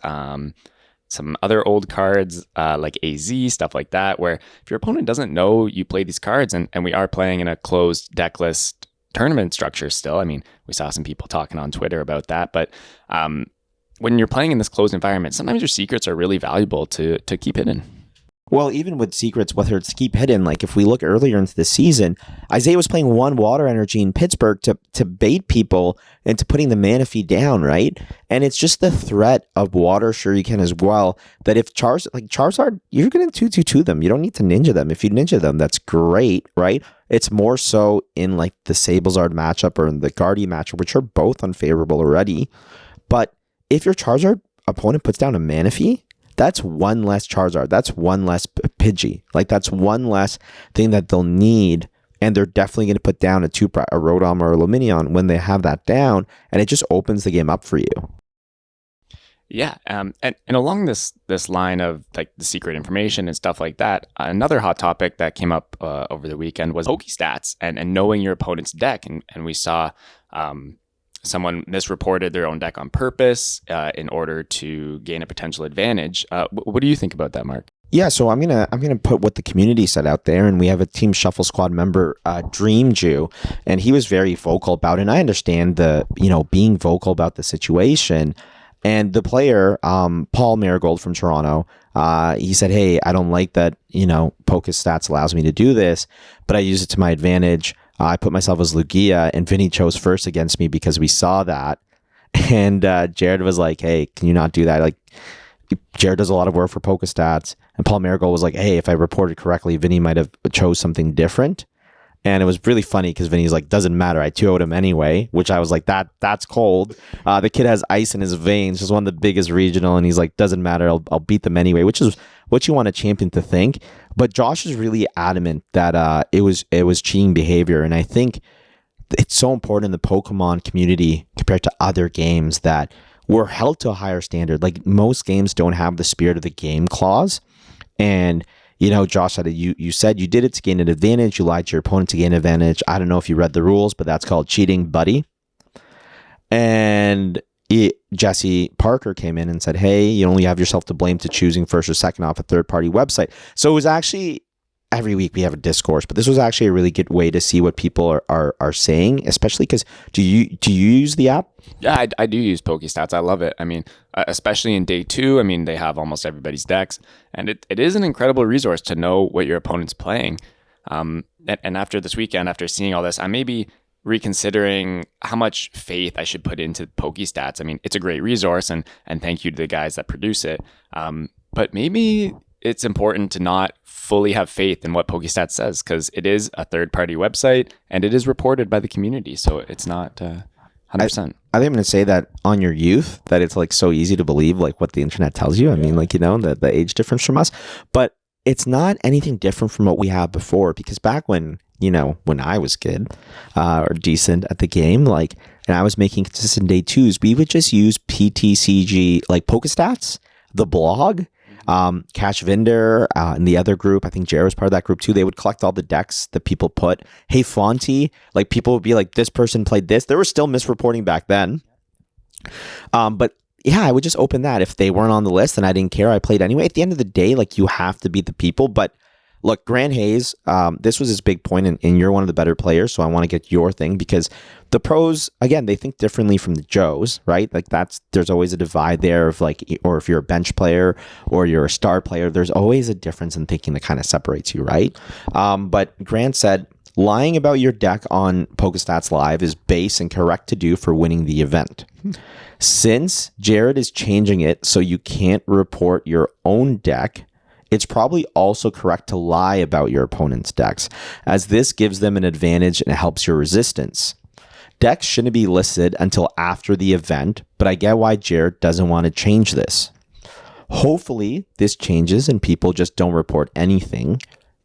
Some other old cards like AZ, stuff like that, where if your opponent doesn't know you play these cards, and we are playing in a closed deck list tournament structure still. I mean, we saw some people talking on Twitter about that, but when you're playing in this closed environment, sometimes your secrets are really valuable to keep hidden. Well, even with secrets, whether it's keep hidden, like if we look earlier into the season, Isaiah was playing 1 water energy in Pittsburgh to bait people into putting the Manaphy down, right? And it's just the threat of water Shuriken as well, that if Charizard, you're going to 2/2 them. You don't need to ninja them. If you ninja them, that's great, right? It's more so in like the Sablezard matchup or in the Guardy matchup, which are both unfavorable already. But if your Charizard opponent puts down a Manaphy, that's 1 less Charizard. That's 1 less Pidgey. Like, that's 1 less thing that they'll need. And they're definitely going to put down a Rotom or a Lumineon when they have that down. And it just opens the game up for you. Yeah. And along this line of like the secret information and stuff like that, another hot topic that came up over the weekend was PokeStats and knowing your opponent's deck. And we saw someone misreported their own deck on purpose in order to gain a potential advantage. What do you think about that, Mark? Yeah, so I'm gonna put what the community said out there, and we have a Team Shuffle Squad member, Dream Jew, and he was very vocal about it. And I understand the being vocal about the situation. And the player, Paul Marigold from Toronto, he said, hey, I don't like that, PokeStats allows me to do this, but I use it to my advantage. I put myself as Lugia, and Vinny chose first against me because we saw that. And Jared was like, hey, can you not do that? Like, Jared does a lot of work for PokeStats. And Paul Marigold was like, hey, if I reported correctly, Vinny might have chose something different. And it was really funny because Vinny's like, doesn't matter. I 2-0'd him anyway, which I was like, that's cold. The kid has ice in his veins, just one of the biggest regional. And he's like, doesn't matter. I'll beat them anyway, which is what you want a champion to think. But Josh is really adamant that it was cheating behavior. And I think it's so important in the Pokemon community compared to other games that we're held to a higher standard. Like most games don't have the spirit of the game clause. And Josh said you said you did it to gain an advantage. You lied to your opponent to gain an advantage. I don't know if you read the rules, but that's called cheating, buddy. And Jesse Parker came in and said, hey, you only have yourself to blame to choosing first or second off a third-party website. So it was actually, every week we have a discourse, but this was actually a really good way to see what people are saying, especially because do you use the app? Yeah, I do use PokeStats. I love it. I mean, especially in day 2, I mean, they have almost everybody's decks, and it is an incredible resource to know what your opponent's playing. And after this weekend, after seeing all this, I may be reconsidering how much faith I should put into PokeStats. I mean, it's a great resource, and thank you to the guys that produce it. But maybe it's important to not fully have faith in what PokeStats says, because it is a third-party website and it is reported by the community, so it's not 100%. I think I'm going to say that on your youth, that it's like so easy to believe like what the internet tells you. I mean, like, the age difference from us, but it's not anything different from what we had before, because back when I was good or decent at the game, like, and I was making consistent day 2s, we would just use PTCG, like PokeStats, the blog, Cash Vendor, and the other group, I think Jared was part of that group too. They would collect all the decks that people put. Hey, Fonty, like people would be like, this person played this. There was still misreporting back then. But yeah, I would just open that. If they weren't on the list and I didn't care, I played anyway. At the end of the day, like, you have to beat the people. But look, Grant Hayes, this was his big point, and you're one of the better players, so I want to get your thing, because the pros, again, they think differently from the Joes, right? Like, there's always a divide there of like, or if you're a bench player or you're a star player, there's always a difference in thinking that kind of separates you, right? But Grant said, lying about your deck on PokeStats Live is base and correct to do for winning the event. Since Jared is changing it so you can't report your own deck, it's probably also correct to lie about your opponent's decks, as this gives them an advantage and helps your resistance. Decks shouldn't be listed until after the event, but I get why Jared doesn't want to change this. Hopefully, this changes and people just don't report anything.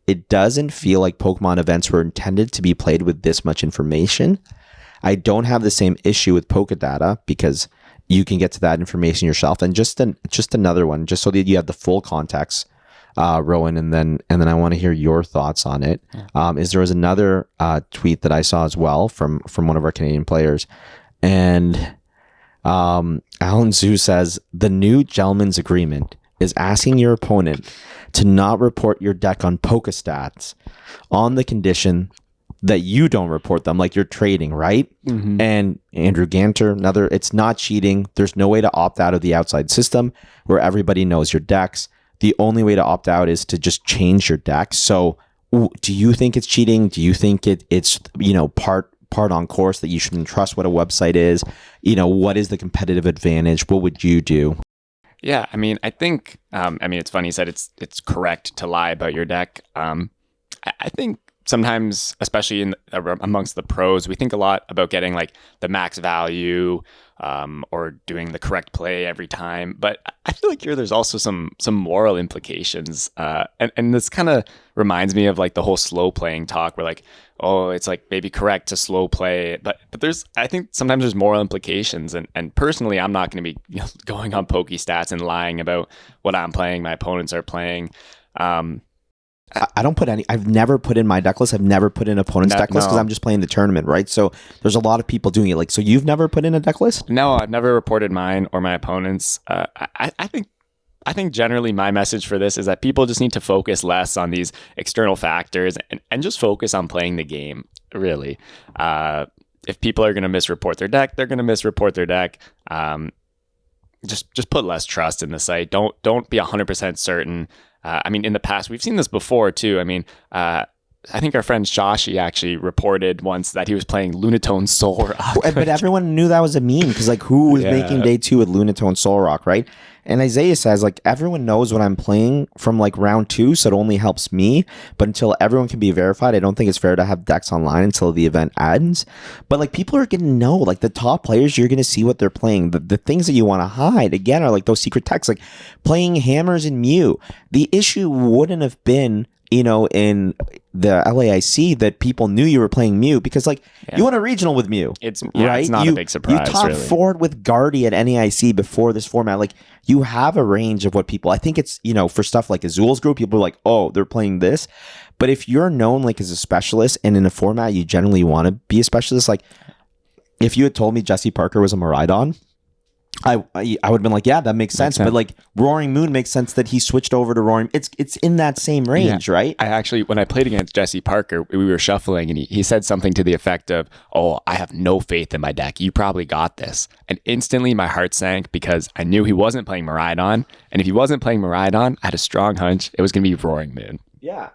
It doesn't feel like Pokemon events were intended to be played with this much information. I don't have the same issue with Pokedata because you can get to that information yourself. And just another one, just so that you have the full context, Rowan, and then I want to hear your thoughts on it. There was another tweet that I saw as well from one of our Canadian players, and Alan Zhu says the new gentleman's agreement is asking your opponent to not report your deck on PokeStats on the condition that you don't report them, like you're trading, right? Mm-hmm. And Andrew Ganter, it's not cheating. There's no way to opt out of the outside system where everybody knows your decks. The only way to opt out is to just change your deck. So do you think it's cheating? Do you think it's part on course that you shouldn't trust what a website is? What is the competitive advantage? What would you do? Yeah, I mean, I think, it's funny you said it's correct to lie about your deck. I think sometimes, especially amongst the pros, we think a lot about getting like the max value or doing the correct play every time. But I feel like there's also some moral implications. And this kind of reminds me of like the whole slow playing talk where like, oh, it's like maybe correct to slow play. But I think sometimes there's moral implications. And personally, I'm not going to be going on PokeStats and lying about what I'm playing, my opponents are playing. I don't put I've never put in my deck list. I've never put in opponent's deck list because I'm just playing the tournament, right? So there's a lot of people doing it. Like, so you've never put in a deck list? No, I've never reported mine or my opponents. I think generally my message for this is that people just need to focus less on these external factors and just focus on playing the game, really. If people are going to misreport their deck, they're going to misreport their deck. just put less trust in the site. Don't be 100% certain. I mean, in the past, we've seen this before too. I mean, I think our friend Shashi actually reported once that he was playing Lunatone Solrock. But everyone knew that was a meme because like who was making day 2 with Lunatone Solrock, right? And Isaiah says like everyone knows what I'm playing from like round 2, so it only helps me. But until everyone can be verified, I don't think it's fair to have decks online until the event ends. But like people are gonna know, like the top players, you're gonna see what they're playing. The things that you want to hide again are like those secret techs, like playing Hammers and Mew. The issue wouldn't have been, you know, in the LAIC that people knew you were playing Mew because like you won a regional with Mew. It's right. It's not a big surprise. You top forward with Guardy at NAIC before this format. Like you have a range of what people. I think it's, you know, for stuff like Azul's group, people are like, oh, they're playing this. But if you're known like as a specialist and in a format you generally want to be a specialist, like if you had told me Jesse Parker was a Maridon, I would have been like, yeah, that makes sense. But like Roaring Moon makes sense that he switched over to Roaring. It's in that same range, right? I actually, when I played against Jesse Parker, we were shuffling and he said something to the effect of, oh, I have no faith in my deck. You probably got this. And instantly my heart sank because I knew he wasn't playing Maridon. And if he wasn't playing Maridon, I had a strong hunch it was going to be Roaring Moon. Yeah.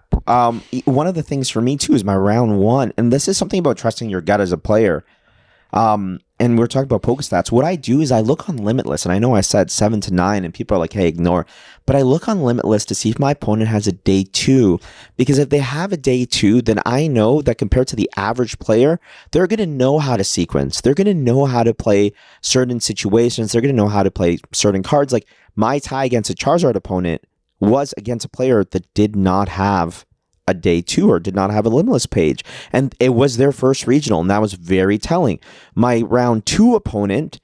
One of the things for me too is my round 1. And this is something about trusting your gut as a player. And we're talking about Pokestats. What I do is I look on Limitless, and I know I said 7 to 9, and people are like, hey, ignore. But I look on Limitless to see if my opponent has a day 2, because if they have a day 2, then I know that compared to the average player, they're going to know how to sequence. They're going to know how to play certain situations. They're going to know how to play certain cards. Like my tie against a Charizard opponent was against a player that did not have a day 2 or did not have a Limitless page, and it was their first regional, and that was very telling. My round 2 opponent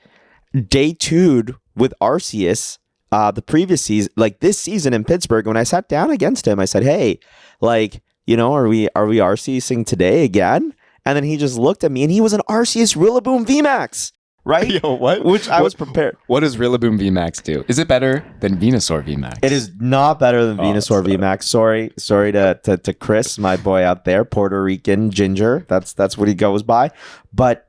day 2'd with Arceus the previous season, like this season in Pittsburgh. When I sat down against him, I said, hey, like, you know, are we Arceusing today again? And then he just looked at me, and he was an Arceus Rillaboom VMAX. Right? Yo, what? I was prepared. What does Rillaboom VMAX do? Is it better than Venusaur VMAX? It is not better than Venusaur VMAX. Sorry to Chris, my boy out there, Puerto Rican ginger. That's what he goes by. But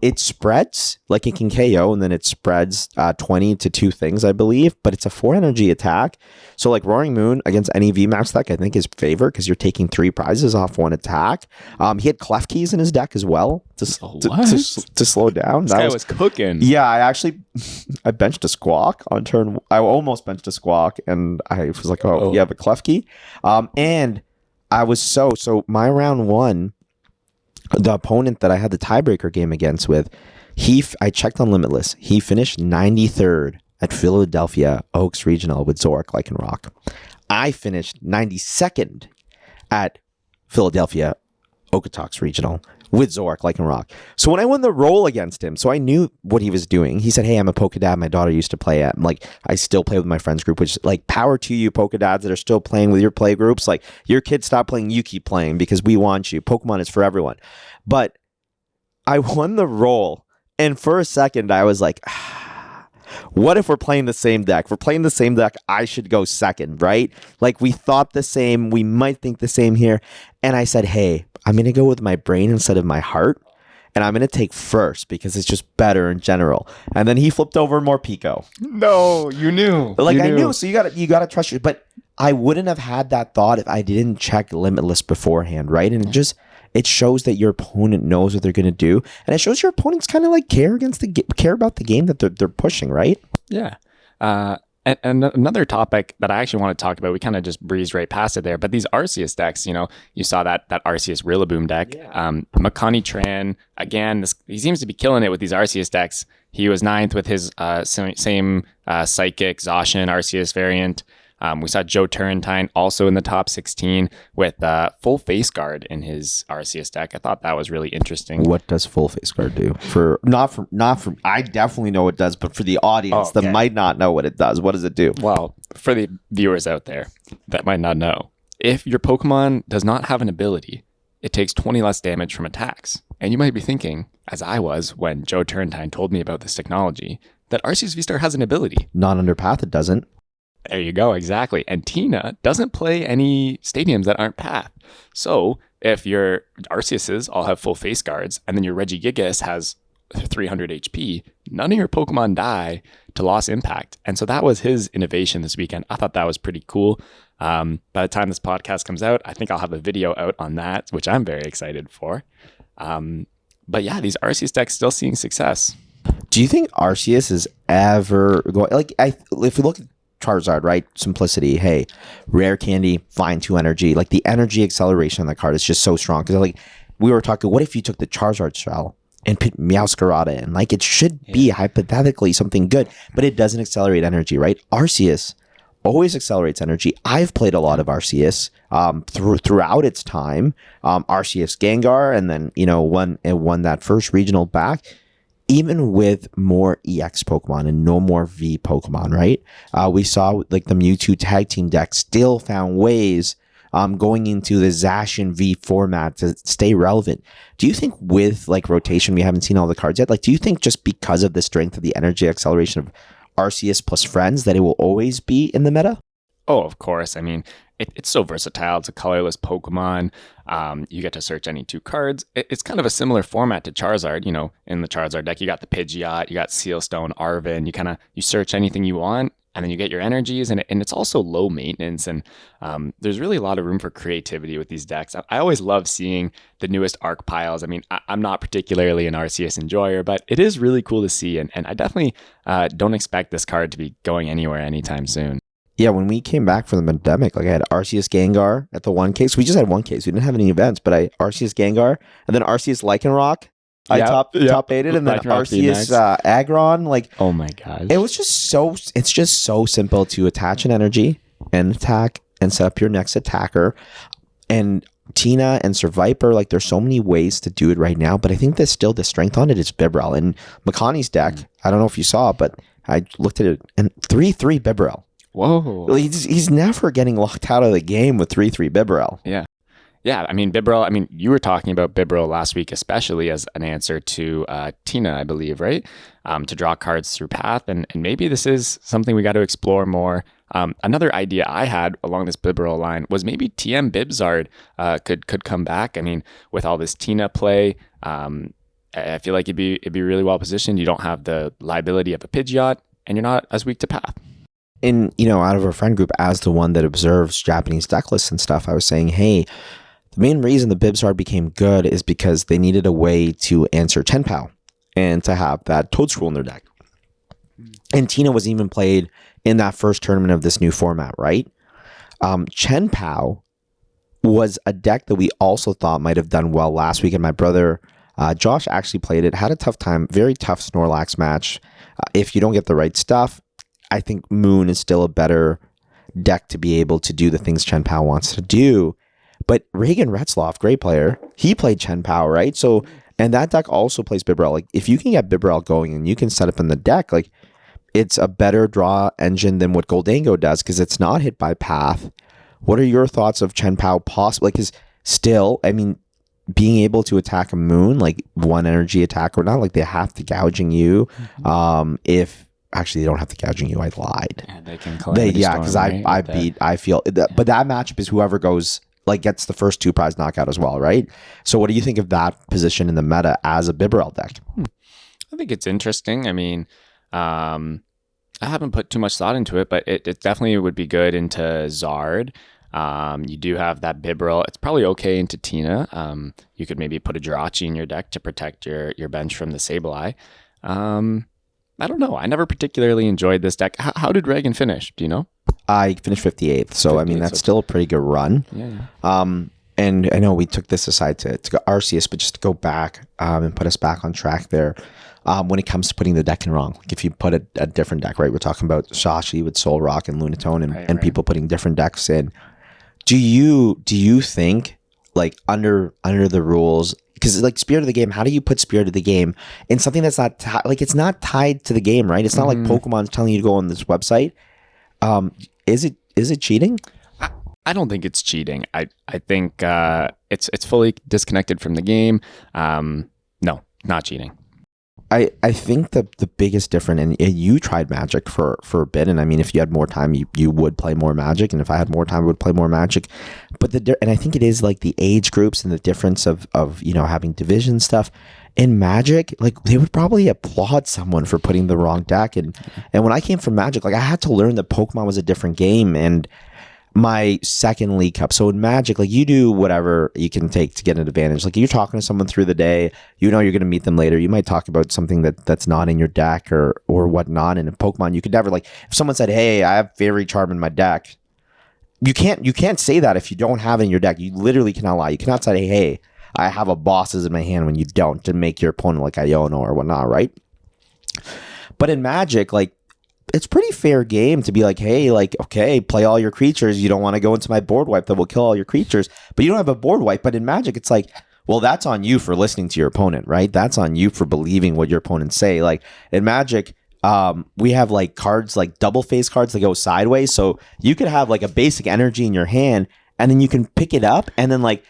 it spreads, like it can KO, and then it spreads 20 to 2 things, I believe. But it's a 4 energy attack. So like Roaring Moon against any VMAX deck, I think is favored because you're taking 3 prizes off 1 attack. He had Clef Keys in his deck as well to slow down. This guy was cooking. Yeah, I benched a Squawk on turn. I almost benched a Squawk, and I was like, oh, you have a Clef Key. And I was so my round 1. The opponent that I had the tiebreaker game against with, I checked on Limitless. He finished 93rd at Philadelphia Oaks Regional with Zoroark, Lycanroc. I finished 92nd at Philadelphia Okotoks Regional with Zoroark, Lycanroc. So when I won the roll against him, so I knew what he was doing. He said, hey, I'm a Pokedad my daughter used to play at. Like, I still play with my friends group, which like power to you Pokedads that are still playing with your play groups. Like your kids stop playing, you keep playing because we want you. Pokemon is for everyone. But I won the roll, and for a second I was like, what if we're playing the same deck? If we're playing the same deck, I should go second, right? Like we thought the same, we might think the same here. And I said, hey, I'm going to go with my brain instead of my heart, and I'm going to take first because it's just better in general. And then he flipped over more Pico. No, you knew. Like I knew. So you got to trust you. But I wouldn't have had that thought if I didn't check Limitless beforehand, right? And it shows that your opponent knows what they're going to do, and it shows your opponents kind of like care about the game that they're pushing, right? Yeah. And another topic that I actually want to talk about, we kind of just breezed right past it there, but these Arceus decks, you know, you saw that Arceus Rillaboom deck. Yeah. Makani Tran, again, he seems to be killing it with these Arceus decks. He was 9th with his same Psychic Zacian Arceus variant. We saw Joe Turrentine also in the top 16 with full face guard in his Arceus deck. I thought that was really interesting. What does full face guard do? Not for I definitely know what it does, but for the audience that might not know what it does, what does it do? Well, for the viewers out there that might not know, if your Pokemon does not have an ability, it takes 20 less damage from attacks. And you might be thinking, as I was when Joe Turrentine told me about this technology, that Arceus V-Star has an ability. Not under Path, it doesn't. There you go, exactly. And Tina doesn't play any stadiums that aren't Path. So if your Arceuses all have full face guards, and then your Regigigas has 300 HP, none of your Pokemon die to loss impact. And so that was his innovation this weekend. I thought that was pretty cool. By the time this podcast comes out, I think I'll have a video out on that, which I'm very excited for. But yeah, these Arceus decks still seeing success. Do you think Arceus is ever going, like, if we look at Charizard, right? Simplicity, hey, rare candy, fine 2 energy. Like, the energy acceleration on the card is just so strong. Because, like, we were talking, what if you took the Charizard shell and put Meowscarada in? Like, it should be hypothetically something good, but it doesn't accelerate energy, right? Arceus always accelerates energy. I've played a lot of Arceus throughout its time. Arceus Gengar, and then, you know, won that first regional back. Even with more EX Pokemon and no more V Pokemon, right? We saw like the Mewtwo tag team deck still found ways going into the Zacian V format to stay relevant. Do you think with like rotation, we haven't seen all the cards yet? Like, do you think just because of the strength of the energy acceleration of Arceus plus friends that it will always be in the meta? Oh, of course. I mean, it's so versatile. It's a colorless Pokemon. You get to search any 2 cards. It's kind of a similar format to Charizard. You know, in the Charizard deck, you got the Pidgeot, you got Sealstone, Arven. You search anything you want, and then you get your energies. And it's also low maintenance. And there's really a lot of room for creativity with these decks. I always love seeing the newest arc piles. I mean, I'm not particularly an Arceus enjoyer, but it is really cool to see. And I definitely don't expect this card to be going anywhere anytime soon. Yeah, when we came back from the pandemic, like I had Arceus Gengar at the 1 case. We just had 1 case. We didn't have any events, but I Arceus Gengar and then Arceus Lycanroc. I top aided, and then Arceus Aggron. Like, oh my gosh, it's just so simple to attach an energy and attack and set up your next attacker. And Tina and Sir Viper, like, there's so many ways to do it right now, but I think there's still the strength on it is Bibel. And Makani's deck, I don't know if you saw, but I looked at it, and 3/3 Bibel. Whoa. He's never getting locked out of the game with 3/3 Bibel. Yeah. Yeah, I mean, Bibel, I mean, you were talking about Bibel last week, especially as an answer to Tina, I believe, right? To draw cards through Path. And maybe this is something we got to explore more. Another idea I had along this Bibel line was maybe TM Bibzard could come back. I mean, with all this Tina play, I feel like it'd be really well positioned. You don't have the liability of a Pidgeot, and you're not as weak to Path. And, you know, out of our friend group, as the one that observes Japanese deck lists and stuff, I was saying, hey, the main reason the Bibzard became good is because they needed a way to answer Chenpao and to have that Toadstool in their deck. And Tina was even played in that first tournament of this new format, right? Chenpao was a deck that we also thought might have done well last week. And my brother, Josh, actually played it, had a tough time, very tough Snorlax match. If you don't get the right stuff, I think Moon is still a better deck to be able to do the things Chenpao wants to do. But Reagan Retzloff, great player, he played Chenpao, right? So, and that deck also plays Bibel. Like, if you can get Bibel going and you can set up in the deck, like, it's a better draw engine than what Gholdengo does because it's not hit by Path. What are your thoughts of Chenpao possible? Like, is still, I mean, being able to attack a Moon, like 1 energy attack or not, like they have to gouging you. If actually, they don't have to gouging you. I lied. Yeah, they can. Because I feel, but that matchup is whoever goes, like, gets the first 2 prize knockout as well, right? So what do you think of that position in the meta as a Bibel deck? I think it's interesting. I mean, I haven't put too much thought into it, but it definitely would be good into Zard. You do have that Bibel. It's probably okay into Tina. You could maybe put a Jirachi in your deck to protect your bench from the Sableye. I don't know. I never particularly enjoyed this deck. How did Reagan finish? Do you know? I finished 58th. So, 58th, I mean, that's still a pretty good run. Yeah. And I know we took this aside to go Arceus, but just to go back and put us back on track there. When it comes to putting the deck in wrong, like if you put a different deck, right? We're talking about Shashi with Soul Rock and Lunatone and people putting different decks in. Do you think, like, under the rules, because like Spirit of the Game, how do you put Spirit of the Game in something that's not like it's not tied to the game, right? It's not like Pokemon's telling you to go on this website. Is it cheating? I don't think it's cheating. I think it's fully disconnected from the game. No, not cheating. I think the biggest difference, and you tried Magic for a bit, and I mean, if you had more time, you would play more Magic, and if I had more time, I would play more Magic. But and I think it is like the age groups and the difference of having division stuff. In Magic, like they would probably applaud someone for putting the wrong deck, and when I came from Magic, like I had to learn that Pokemon was a different game, and my second League Cup. So in Magic, like you do whatever you can take to get an advantage. Like you're talking to someone through the day, you're going to meet them later. You might talk about something that's not in your deck or whatnot. And in Pokemon, you could never, like if someone said, "Hey, I have Fairy Charm in my deck," you can't say that if you don't have it in your deck. You literally cannot lie. You cannot say, "Hey, I have a Bosses in my hand," when you don't, to make your opponent like Iono or whatnot, right? But in Magic, like it's pretty fair game to be like, hey, like, okay, play all your creatures. You don't want to go into my board wipe that will kill all your creatures, but you don't have a board wipe. But in Magic, it's like, well, that's on you for listening to your opponent, right? That's on you for believing what your opponents say. Like in Magic, we have like cards, like double face cards that go sideways. So you could have like a basic energy in your hand, and then you can pick it up and then like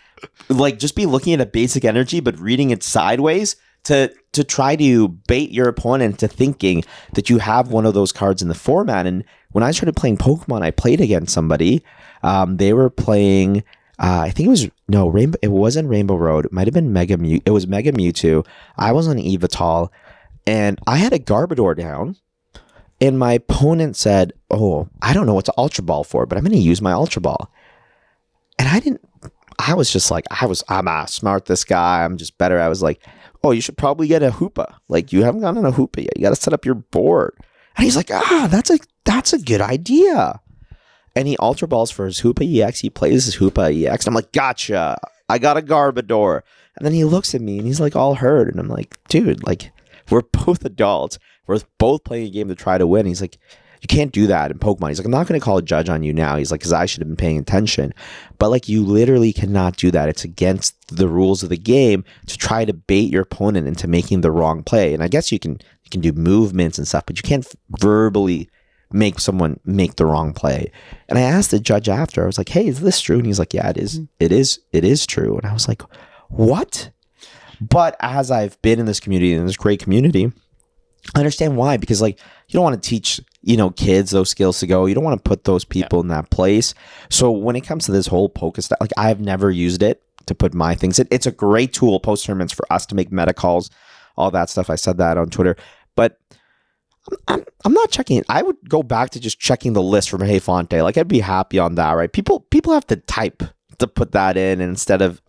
just be looking at a basic energy, but reading it sideways to try to bait your opponent into thinking that you have one of those cards in the format. And when I started playing Pokemon, I played against somebody. They were playing, I think it was, no, Rainbow. It wasn't Rainbow Road. It might have been Mega Mew. It was Mega Mewtwo. I was on Evital, and I had a Gardevoir down. And my opponent said, "Oh, I don't know what to Ultra Ball for, but I'm going to use my Ultra Ball." And I was just like, I'm smart this guy. I'm just better. I was like, "Oh, you should probably get a Hoopa. Like, you haven't gotten a Hoopa yet. You got to set up your board." And he's like, that's a good idea. And he Ultra Balls for his Hoopa EX. He plays his Hoopa EX. And I'm like, gotcha. I got a Garbodor. And then he looks at me and he's like all hurt. And I'm like, dude, like, we're both adults. We're both playing a game to try to win. He's like, you can't do that in Pokemon. He's like, I'm not going to call a judge on you now. He's like, because I should have been paying attention. But like, you literally cannot do that. It's against the rules of the game to try to bait your opponent into making the wrong play. And I guess you can do movements and stuff, but you can't verbally make someone make the wrong play. And I asked the judge after, I was like, "Hey, is this true?" And he's like, "Yeah, it is. It is true." And I was like, what? But as I've been in this community, in this great community, I understand why, because like you don't want to teach, kids those skills to go. You don't want to put those people in that place. So when it comes to this whole PokeStat, like I've never used it to put my things in. It's a great tool post tournaments for us to make meta calls, all that stuff. I said that on Twitter, but I'm not checking it. I would go back to just checking the list from Hey Fonte. Like I'd be happy on that, right? People have to type to put that in instead of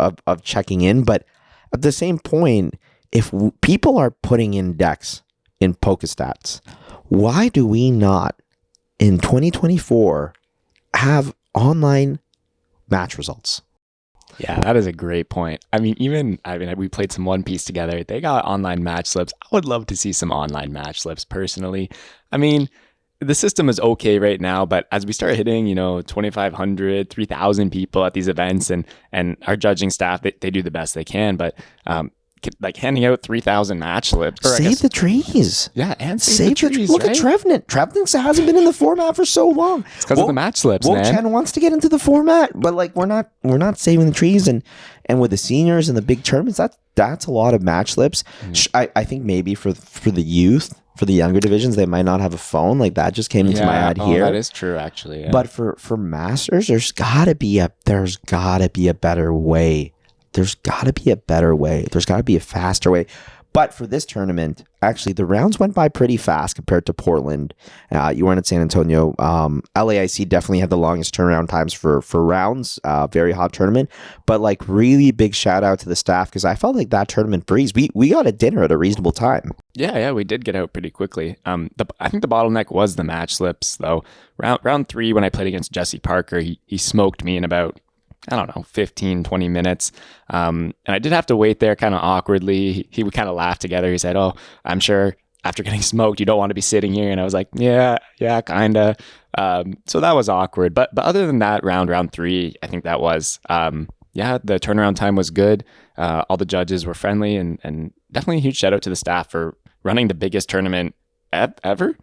checking in. But at the same point, if people are putting in decks in PokeStats, why do we not in 2024 have online match results? Yeah, that is a great point. I mean, we played some One Piece together. They got online match slips. I would love to see some online match slips personally. I mean, the system is okay right now, but as we start hitting, 2,500, 3,000 people at these events, and our judging staff, they do the best they can, but like handing out 3,000 match slips. Save the trees. Yeah, and save the trees. Look right? at Trevenant. Trevenant hasn't been in the format for so long. It's because of the match slips, man. Chen wants to get into the format, but like we're not saving the trees, and with the seniors and the big tournaments, that's a lot of match slips. I think maybe for the youth, for the younger divisions, they might not have a phone. Like that just came into my head here. That is true, actually. Yeah. But for masters, there's gotta be a better way. There's got to be a better way. There's got to be a faster way. But for this tournament, actually, the rounds went by pretty fast compared to Portland. You weren't at San Antonio. LAIC definitely had the longest turnaround times for rounds. Very hot tournament. But like really big shout out to the staff, because I felt like that tournament breeze. We got a dinner at a reasonable time. Yeah, we did get out pretty quickly. I think the bottleneck was the match slips, though. Round 3, when I played against Jesse Parker, he smoked me in about, I don't know, 15, 20 minutes. And I did have to wait there kind of awkwardly. He would kind of laugh together. He said, "Oh, I'm sure after getting smoked, you don't want to be sitting here." And I was like, yeah, kind of. So that was awkward. But other than that, round 3, I think that was, the turnaround time was good. All the judges were friendly, and definitely a huge shout out to the staff for running the biggest tournament ever.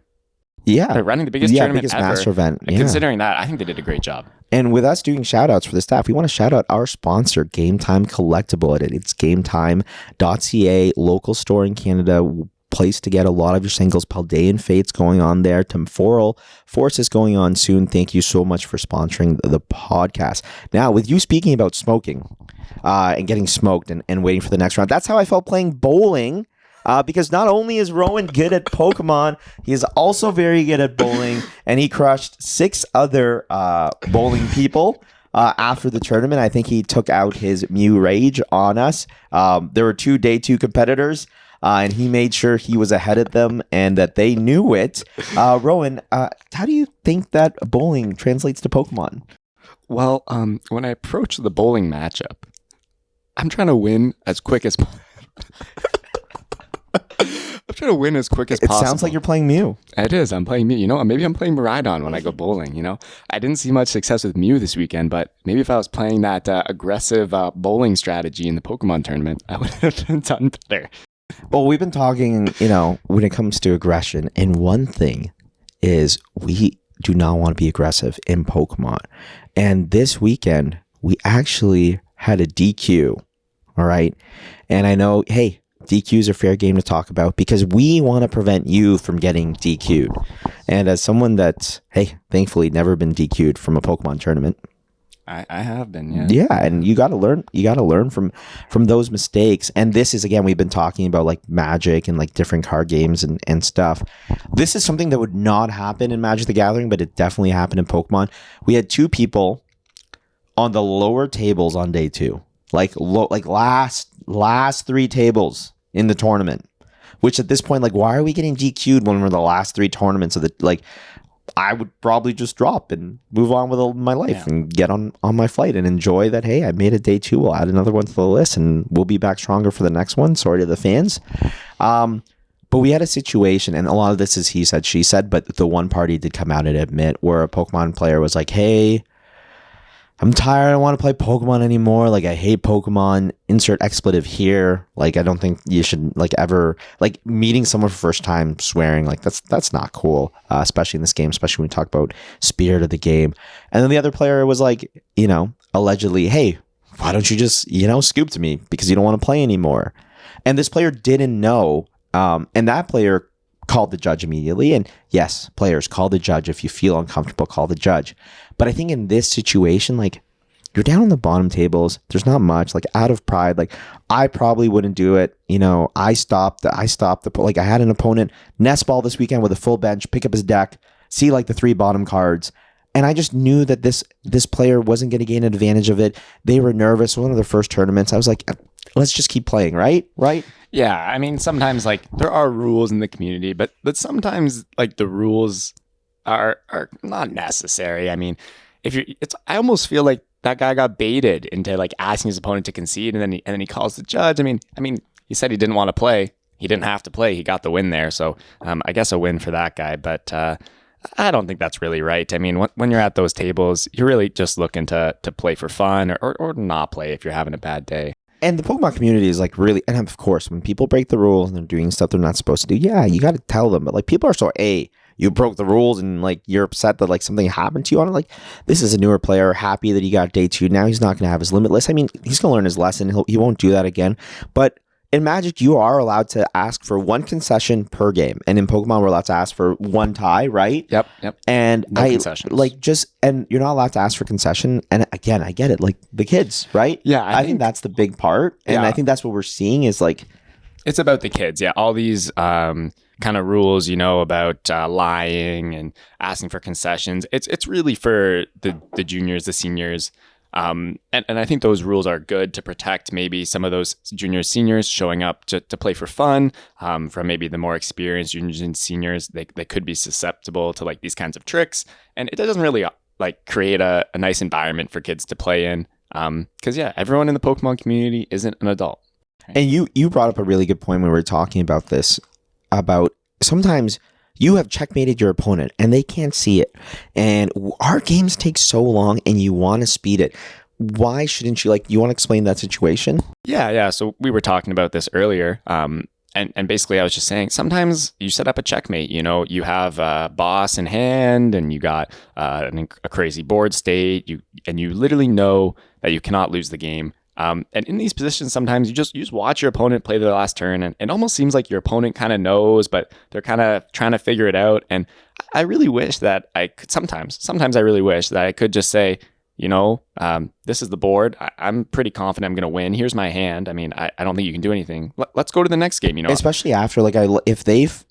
Yeah. Running the biggest tournament ever. Master event. Yeah. Considering that, I think they did a great job. And with us doing shout outs for the staff, we want to shout out our sponsor, Game Time Collectible. It's gametime.ca, local store in Canada. place to get a lot of your singles. Paldean Fate's going on there. Temporal Force is going on soon. Thank you so much for sponsoring the podcast. Now, with you speaking about smoking and getting smoked and waiting for the next round, that's how I felt playing bowling. Because not only is Rowan good at Pokemon, he is also very good at bowling, and he crushed 6 other bowling people after the tournament. I think he took out his Mew Rage on us. There were 2 day 2 competitors, and he made sure he was ahead of them and that they knew it. Rowan, how do you think that bowling translates to Pokemon? Well, when I approach the bowling matchup, I'm trying to win as quick as possible. I'm trying to win as quick as possible. It sounds like you're playing Mew. It is. I'm playing Mew. Maybe I'm playing Maridon when I go bowling. I didn't see much success with Mew this weekend, but maybe if I was playing that aggressive bowling strategy in the Pokemon tournament, I would have done better. Well, we've been talking, when it comes to aggression, and one thing is we do not want to be aggressive in Pokemon. And this weekend, we actually had a DQ, all right? And I know, hey, DQs are fair game to talk about because we want to prevent you from getting DQ'd. And as someone that's, hey, thankfully never been DQ'd from a Pokemon tournament. I have been, yeah. Yeah, and you got to learn from those mistakes. And this is, again, we've been talking about like Magic and like different card games and stuff. This is something that would not happen in Magic the Gathering, but it definitely happened in Pokemon. We had 2 people on the lower tables on day 2. Like last 3 tables in the tournament, which at this point, like, why are we getting DQ'd when we're the last 3 tournaments of the, like, I would probably just drop and move on with my life and get on my flight and enjoy that. Hey, I made a day 2. We'll add another one to the list and we'll be back stronger for the next one. Sorry to the fans. But we had a situation, and a lot of this is he said, she said, but the one party did come out and admit where a Pokemon player was like, hey, I'm tired. I don't want to play Pokemon anymore. Like, I hate Pokemon. Insert expletive here. Like, I don't think you should like ever like meeting someone for the first time swearing. Like, that's not cool, especially in this game, especially when we talk about spirit of the game. And then the other player was like, allegedly, hey, why don't you just, scoop to me because you don't want to play anymore. And this player didn't know. And that player called the judge immediately. And yes, players, call the judge. If you feel uncomfortable, call the judge. But I think in this situation, like, you're down on the bottom tables. There's not much. Like, out of pride, like, I probably wouldn't do it. I stopped like, I had an opponent nest ball this weekend with a full bench, pick up his deck, see like the 3 bottom cards. And I just knew that this player wasn't going to gain advantage of it. They were nervous. One of their first tournaments. I was like, let's just keep playing, right? Yeah, I mean, sometimes like there are rules in the community, but sometimes like the rules are not necessary. I mean, I almost feel like that guy got baited into like asking his opponent to concede, and then he calls the judge. I mean, he said he didn't want to play. He didn't have to play. He got the win there, so I guess a win for that guy. But I don't think that's really right. I mean, when you're at those tables, you're really just looking to play for fun or not play if you're having a bad day. And the Pokemon community is like really, and of course, when people break the rules and they're doing stuff they're not supposed to do, yeah, you got to tell them. But like, people are so, you broke the rules and like you're upset that like something happened to you on it. Like, this is a newer player, happy that he got day 2. Now he's not going to have his limitless. I mean, he's going to learn his lesson. He won't do that again. But in Magic, you are allowed to ask for 1 concession per game, and in Pokemon, we're allowed to ask for 1 tie, right? Yep. And no concessions. And you're not allowed to ask for concession. And again, I get it, like the kids, right? Yeah, I think that's the big part, and I think that's what we're seeing is like, it's about the kids. Yeah, all these kind of rules, about lying and asking for concessions. It's really for the juniors, the seniors. And I think those rules are good to protect maybe some of those juniors, seniors showing up to play for fun. From maybe the more experienced juniors and seniors, they could be susceptible to like these kinds of tricks, and it doesn't really like create a nice environment for kids to play in. Because everyone in the Pokemon community isn't an adult. Right? And you brought up a really good point when we were talking about this, about sometimes you have checkmated your opponent and they can't see it. And our games take so long and you want to speed it. Why shouldn't you, you want to explain that situation? Yeah. So we were talking about this earlier. And basically I was just saying, sometimes you set up a checkmate, you have a boss in hand and you got a crazy board state, and you literally know that you cannot lose the game. And in these positions, sometimes you just watch your opponent play their last turn, and it almost seems like your opponent kind of knows, but they're kind of trying to figure it out. And I really wish that I could sometimes I really wish that I could just say, this is the board. I'm pretty confident I'm going to win. Here's my hand. I mean, I don't think you can do anything. Let's go to the next game. Especially after if they've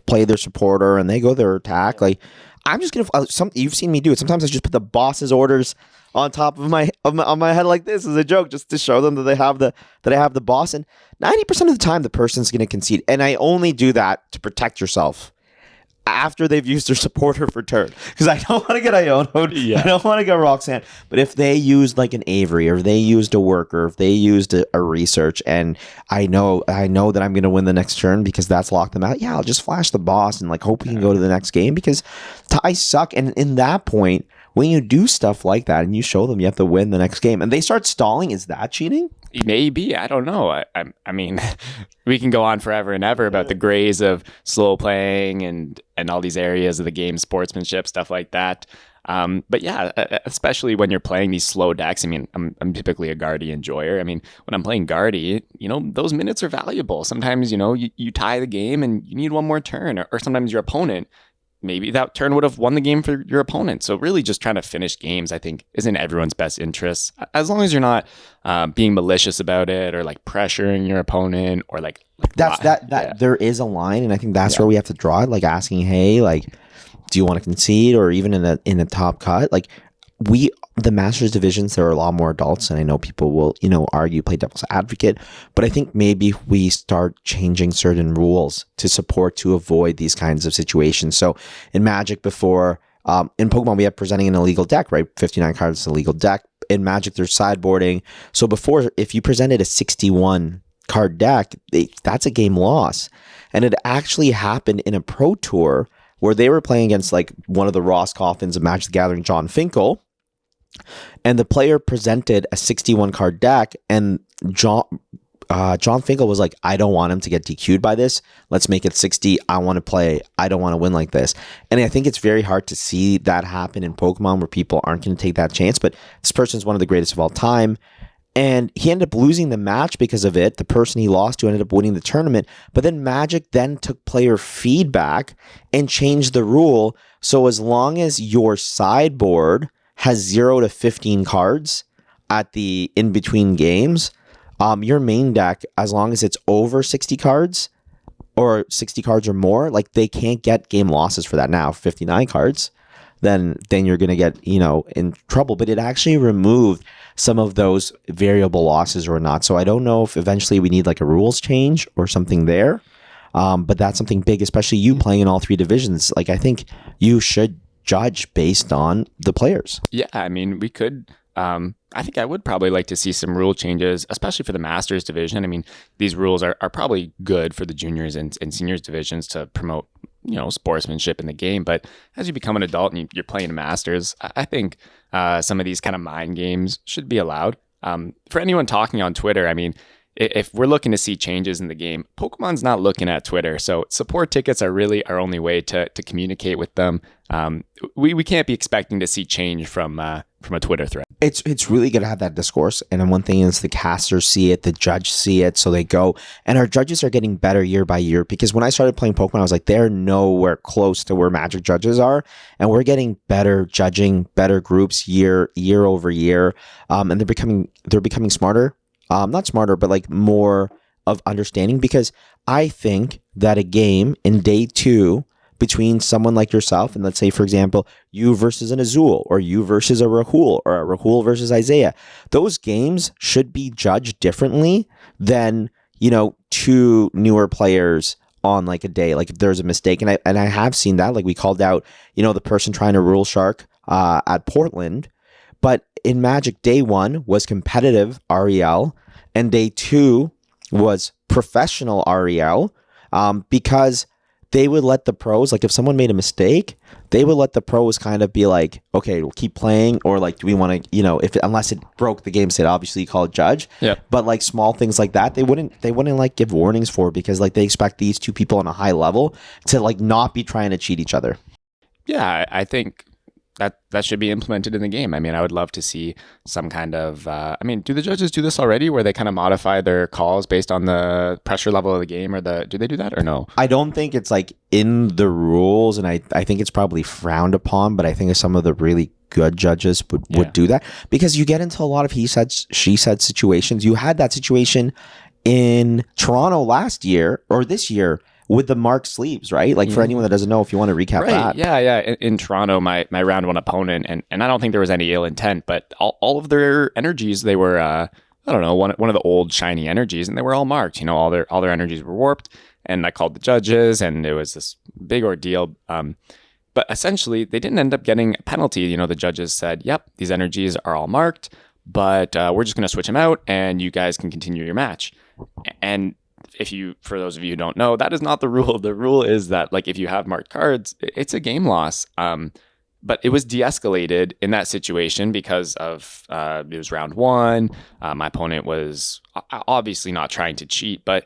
played their supporter and they go their attack, like I'm just gonna. You've seen me do it. Sometimes I just put the boss's orders on top of my head like this as a joke, just to show them that I have the boss. And 90% of the time, the person's gonna concede, and I only do that to protect yourself after they've used their supporter for turn, because I don't want to get Iono'd. I don't want to get Roxanne. But if they used like an Avery, or they used a worker, if they used a research, and I know that I'm going to win the next turn because that's locked them out, I'll just flash the boss and like hope we can go to the next game, because ties suck. And in that point, when you do stuff like that and you show them you have to win the next game and they start stalling, is that cheating? Maybe. I don't know. I mean, we can go on forever and ever about the grays of slow playing and all these areas of the game, sportsmanship, stuff like that. But yeah, especially when you're playing these slow decks. I mean, I'm typically a Guardy enjoyer. I mean, when I'm playing Guardy, those minutes are valuable. Sometimes, you tie the game and you need one more turn, or sometimes your opponent, maybe that turn would have won the game for your opponent. So really just trying to finish games, I think, is in everyone's best interest. As long as you're not being malicious about it, or like pressuring your opponent, or like there is a line. And I think that's where we have to draw it, like asking, hey, like, do you want to concede? Or even in a top cut, like the Masters divisions, there are a lot more adults, and I know people will, argue, play devil's advocate, but I think maybe we start changing certain rules to avoid these kinds of situations. So in Magic before, in Pokemon, we have presenting an illegal deck, right? 59 cards is a legal deck. In Magic, there's sideboarding. So before, if you presented a 61 card deck, that's a game loss. And it actually happened in a Pro Tour where they were playing against like one of the Ross Coffins of Magic the Gathering, John Finkel. And the player presented a 61 card deck, and John Finkel was like, I don't want him to get DQ'd by this. Let's make it 60. I want to play. I don't want to win like this. And I think it's very hard to see that happen in Pokemon, where people aren't going to take that chance. But this person's one of the greatest of all time. And he ended up losing the match because of it. The person he lost to ended up winning the tournament. But then Magic then took player feedback and changed the rule. So as long as your sideboard has 0 to 15 cards at the in-between games, your main deck, as long as it's over 60 cards or 60 cards or more, like they can't get game losses for that. Now, 59 cards, then you're going to get, in trouble. But it actually removed some of those variable losses or not. So I don't know if eventually we need like a rules change or something there. But that's something big, especially you playing in all three divisions. Like, I think you should judge based on the players. Yeah, I mean, we could. I think I would probably like to see some rule changes, especially for the Masters division. I mean, these rules are probably good for the juniors and seniors divisions to promote, sportsmanship in the game. But as you become an adult and you're playing Masters, I think some of these kind of mind games should be allowed. For anyone talking on Twitter, I mean, if we're looking to see changes in the game, Pokemon's not looking at Twitter. So support tickets are really our only way to communicate with them. We can't be expecting to see change from a Twitter thread. It's really good to have that discourse. And then one thing is the casters see it, the judge see it, so they go. And our judges are getting better year by year, because when I started playing Pokemon, I was like, they're nowhere close to where Magic judges are. And we're getting better judging, better groups year over year. And they're becoming smarter. Not smarter, but like more of understanding, because I think that a game in day 2 between someone like yourself and, let's say, for example, you versus an Azul, or you versus a Rahul, or a Rahul versus Isaiah, those games should be judged differently than, 2 newer players on like a day. Like if there's a mistake, and I have seen that, like we called out, the person trying to rule shark at Portland. But in Magic, day 1 was competitive REL, and day 2 was professional REL, because they would let the pros, like if someone made a mistake, they would let the pros kind of be like, okay, we'll keep playing, or like, do we want to, unless it broke the game state, obviously you call it judge. Yeah. But like small things like that, they wouldn't like give warnings for, because like they expect these 2 people on a high level to like not be trying to cheat each other. Yeah, I think that should be implemented in the game. I mean, I would love to see some kind of. I mean, do the judges do this already, where they kind of modify their calls based on the pressure level of the game, or do they do that or no? I don't think it's like in the rules, and I think it's probably frowned upon. But I think some of the really good judges would do that, because you get into a lot of he said, she said situations. You had that situation in Toronto last year or this year with the marked sleeves, right? Like for anyone that doesn't know, if you want to recap that. Yeah. In Toronto, my round one opponent, and I don't think there was any ill intent, but all of their energies, they were, I don't know, one of the old shiny energies, and they were all marked. You know, all their energies were warped, and I called the judges, and it was this big ordeal. But essentially, they didn't end up getting a penalty. You know, the judges said, yep, these energies are all marked, but we're just going to switch them out, and you guys can continue your match. And for those of you who don't know, that is not the rule. The rule is that, like, if you have marked cards, it's a game loss. But it was de-escalated in that situation because of it was round one. My opponent was obviously not trying to cheat, but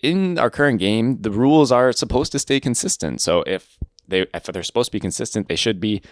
in our current game, the rules are supposed to stay consistent. So if they're supposed to be consistent, they should be.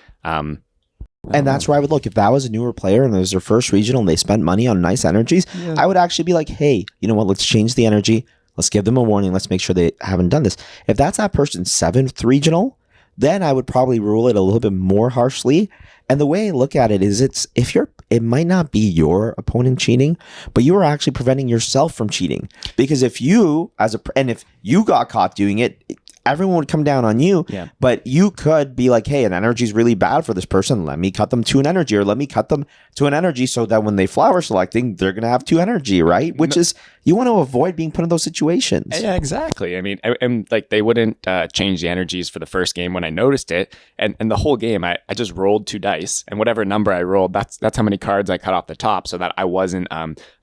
And that's where I would look. If that was a newer player and it was their first regional and they spent money on nice energies, I would actually be like, hey, you know what? Let's change the energy. Let's give them a warning. Let's make sure they haven't done this. If that's that person's 7th regional, then I would probably rule it a little bit more harshly. And the way I look at it is it might not be your opponent cheating, but you are actually preventing yourself from cheating. Because if you got caught doing it, everyone would come down on you, but you could be like, hey, an energy is really bad for this person. Let me cut them to an energy, or let me cut them to an energy so that when they flower selecting, they're going to have 2 energy, right? Which is, you want to avoid being put in those situations. Yeah, exactly. I mean, and like they wouldn't change the energies for the first game when I noticed it. And the whole game, I just rolled 2 dice, and whatever number I rolled, that's how many cards I cut off the top, so that I wasn't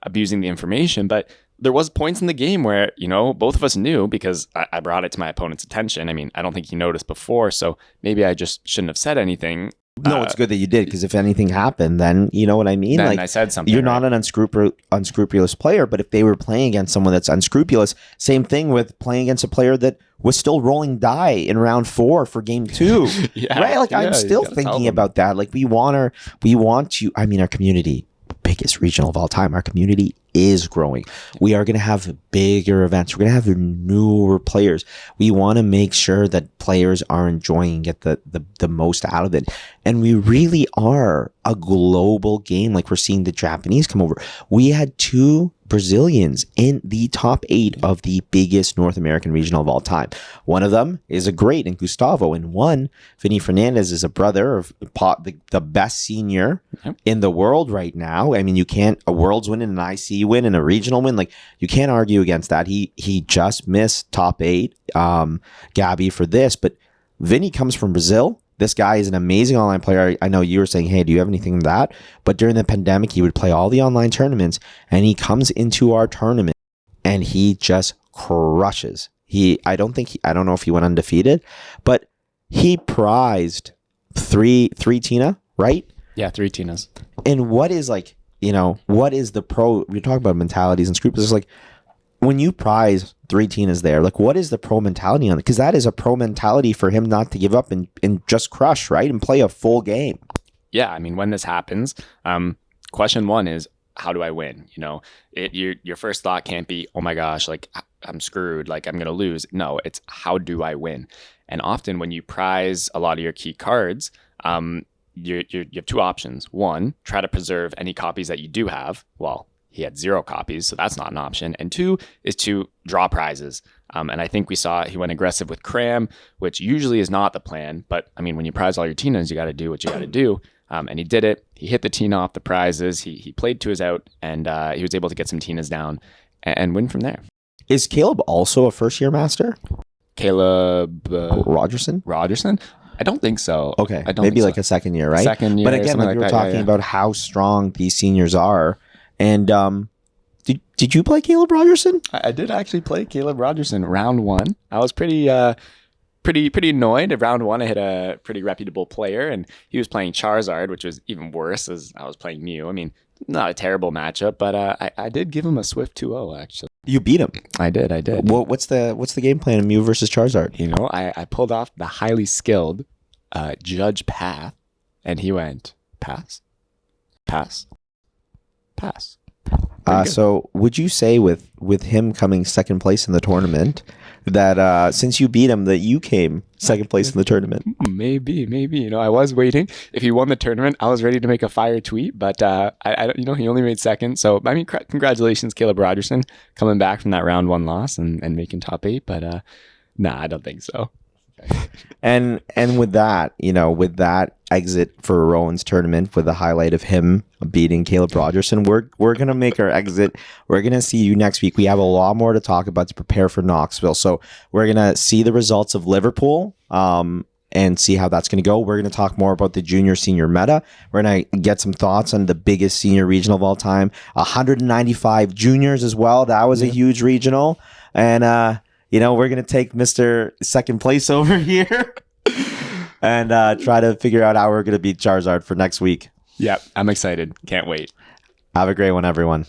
abusing the information. But there was points in the game where, you know, both of us knew, because I brought it to my opponent's attention. I mean, I don't think he noticed before, so maybe I just shouldn't have said anything. No, it's good that you did, because if anything happened, then you know what I mean? Then like, I said something. You're not an unscrupulous player, but if they were playing against someone that's unscrupulous, same thing with playing against a player that was still rolling die in round 4 for game 2. Right? Like, I'm still thinking about that. Like, we want you, I mean, our community, biggest regional of all time, our community is growing. We are going to have bigger events. We're going to have newer players. We want to make sure that players are enjoying, get the most out of it. And we really are a global game. Like, we're seeing the Japanese come over. We had 2 Brazilians in the top 8 of the biggest North American regional of all time. One of them is a great, and Gustavo, and one, Vinny Fernandez, is a brother of the best senior in the world right now. I mean, a world's win and an IC win and a regional win. Like, you can't argue against that. He just missed top 8, Gabby, for this, but Vinny comes from Brazil. This guy is an amazing online player. I know you were saying, hey, do you have anything in that? But during the pandemic, he would play all the online tournaments, and he comes into our tournament and he just crushes. I don't know if he went undefeated, but he prized three Tina, right? Yeah, 3 Tinas. And what is, like, you know, what is the pro? We talk about mentalities and scruples. It's like, when you prize 3 Tinas there, like, what is the pro mentality on it? Because that is a pro mentality for him not to give up and just crush, right? And play a full game. Yeah, I mean, when this happens, question 1 is, how do I win? You know, your first thought can't be, oh my gosh, like, I'm screwed, like, I'm going to lose. No, it's, how do I win? And often when you prize a lot of your key cards, you have 2 options. 1, try to preserve any copies that you do have. Well, he had 0 copies, so that's not an option. And 2 is to draw prizes. And I think we saw he went aggressive with Cram, which usually is not the plan. But I mean, when you prize all your Tinas, you got to do what you got to do. And he did it. He hit the Tina off the prizes. He played 2 out, and he was able to get some Tinas down and win from there. Is Caleb also a first-year master? Caleb Rogerson? I don't think so. Okay, maybe like a second year, right? Second year. But again, like we were talking about how strong these seniors are. And did you play Caleb Rogerson? I did actually play Caleb Rogerson round 1. I was pretty annoyed. At round 1, I hit a pretty reputable player, and he was playing Charizard, which was even worse, as I was playing Mew. I mean, not a terrible matchup, but I did give him a swift 2-0, actually. You beat him. I did. What's the game plan of Mew versus Charizard? You know, I pulled off the highly skilled judge path, and he went pass, pass, pass. So would you say with him coming second place in the tournament that since you beat him that you came second place in the tournament? Maybe. You know, I was waiting. If he won the tournament, I was ready to make a fire tweet, but I don't, you know, he only made second. So I mean, congratulations, Caleb Rogerson, coming back from that round 1 loss and making top 8. But nah, I don't think so. And with that, you know, with that exit for Rowan's tournament, with the highlight of him beating Caleb Rogerson, we're gonna make our exit. We're gonna see you next week. We have a lot more to talk about to prepare for Knoxville. So we're gonna see the results of Liverpool, and see how that's gonna go. We're gonna talk more about the junior senior meta. We're gonna get some thoughts on the biggest senior regional of all time, 195 juniors as well. That was a huge regional, and you know, we're going to take Mr. Second Place over here and try to figure out how we're going to beat Charizard for next week. Yeah, I'm excited. Can't wait. Have a great one, everyone.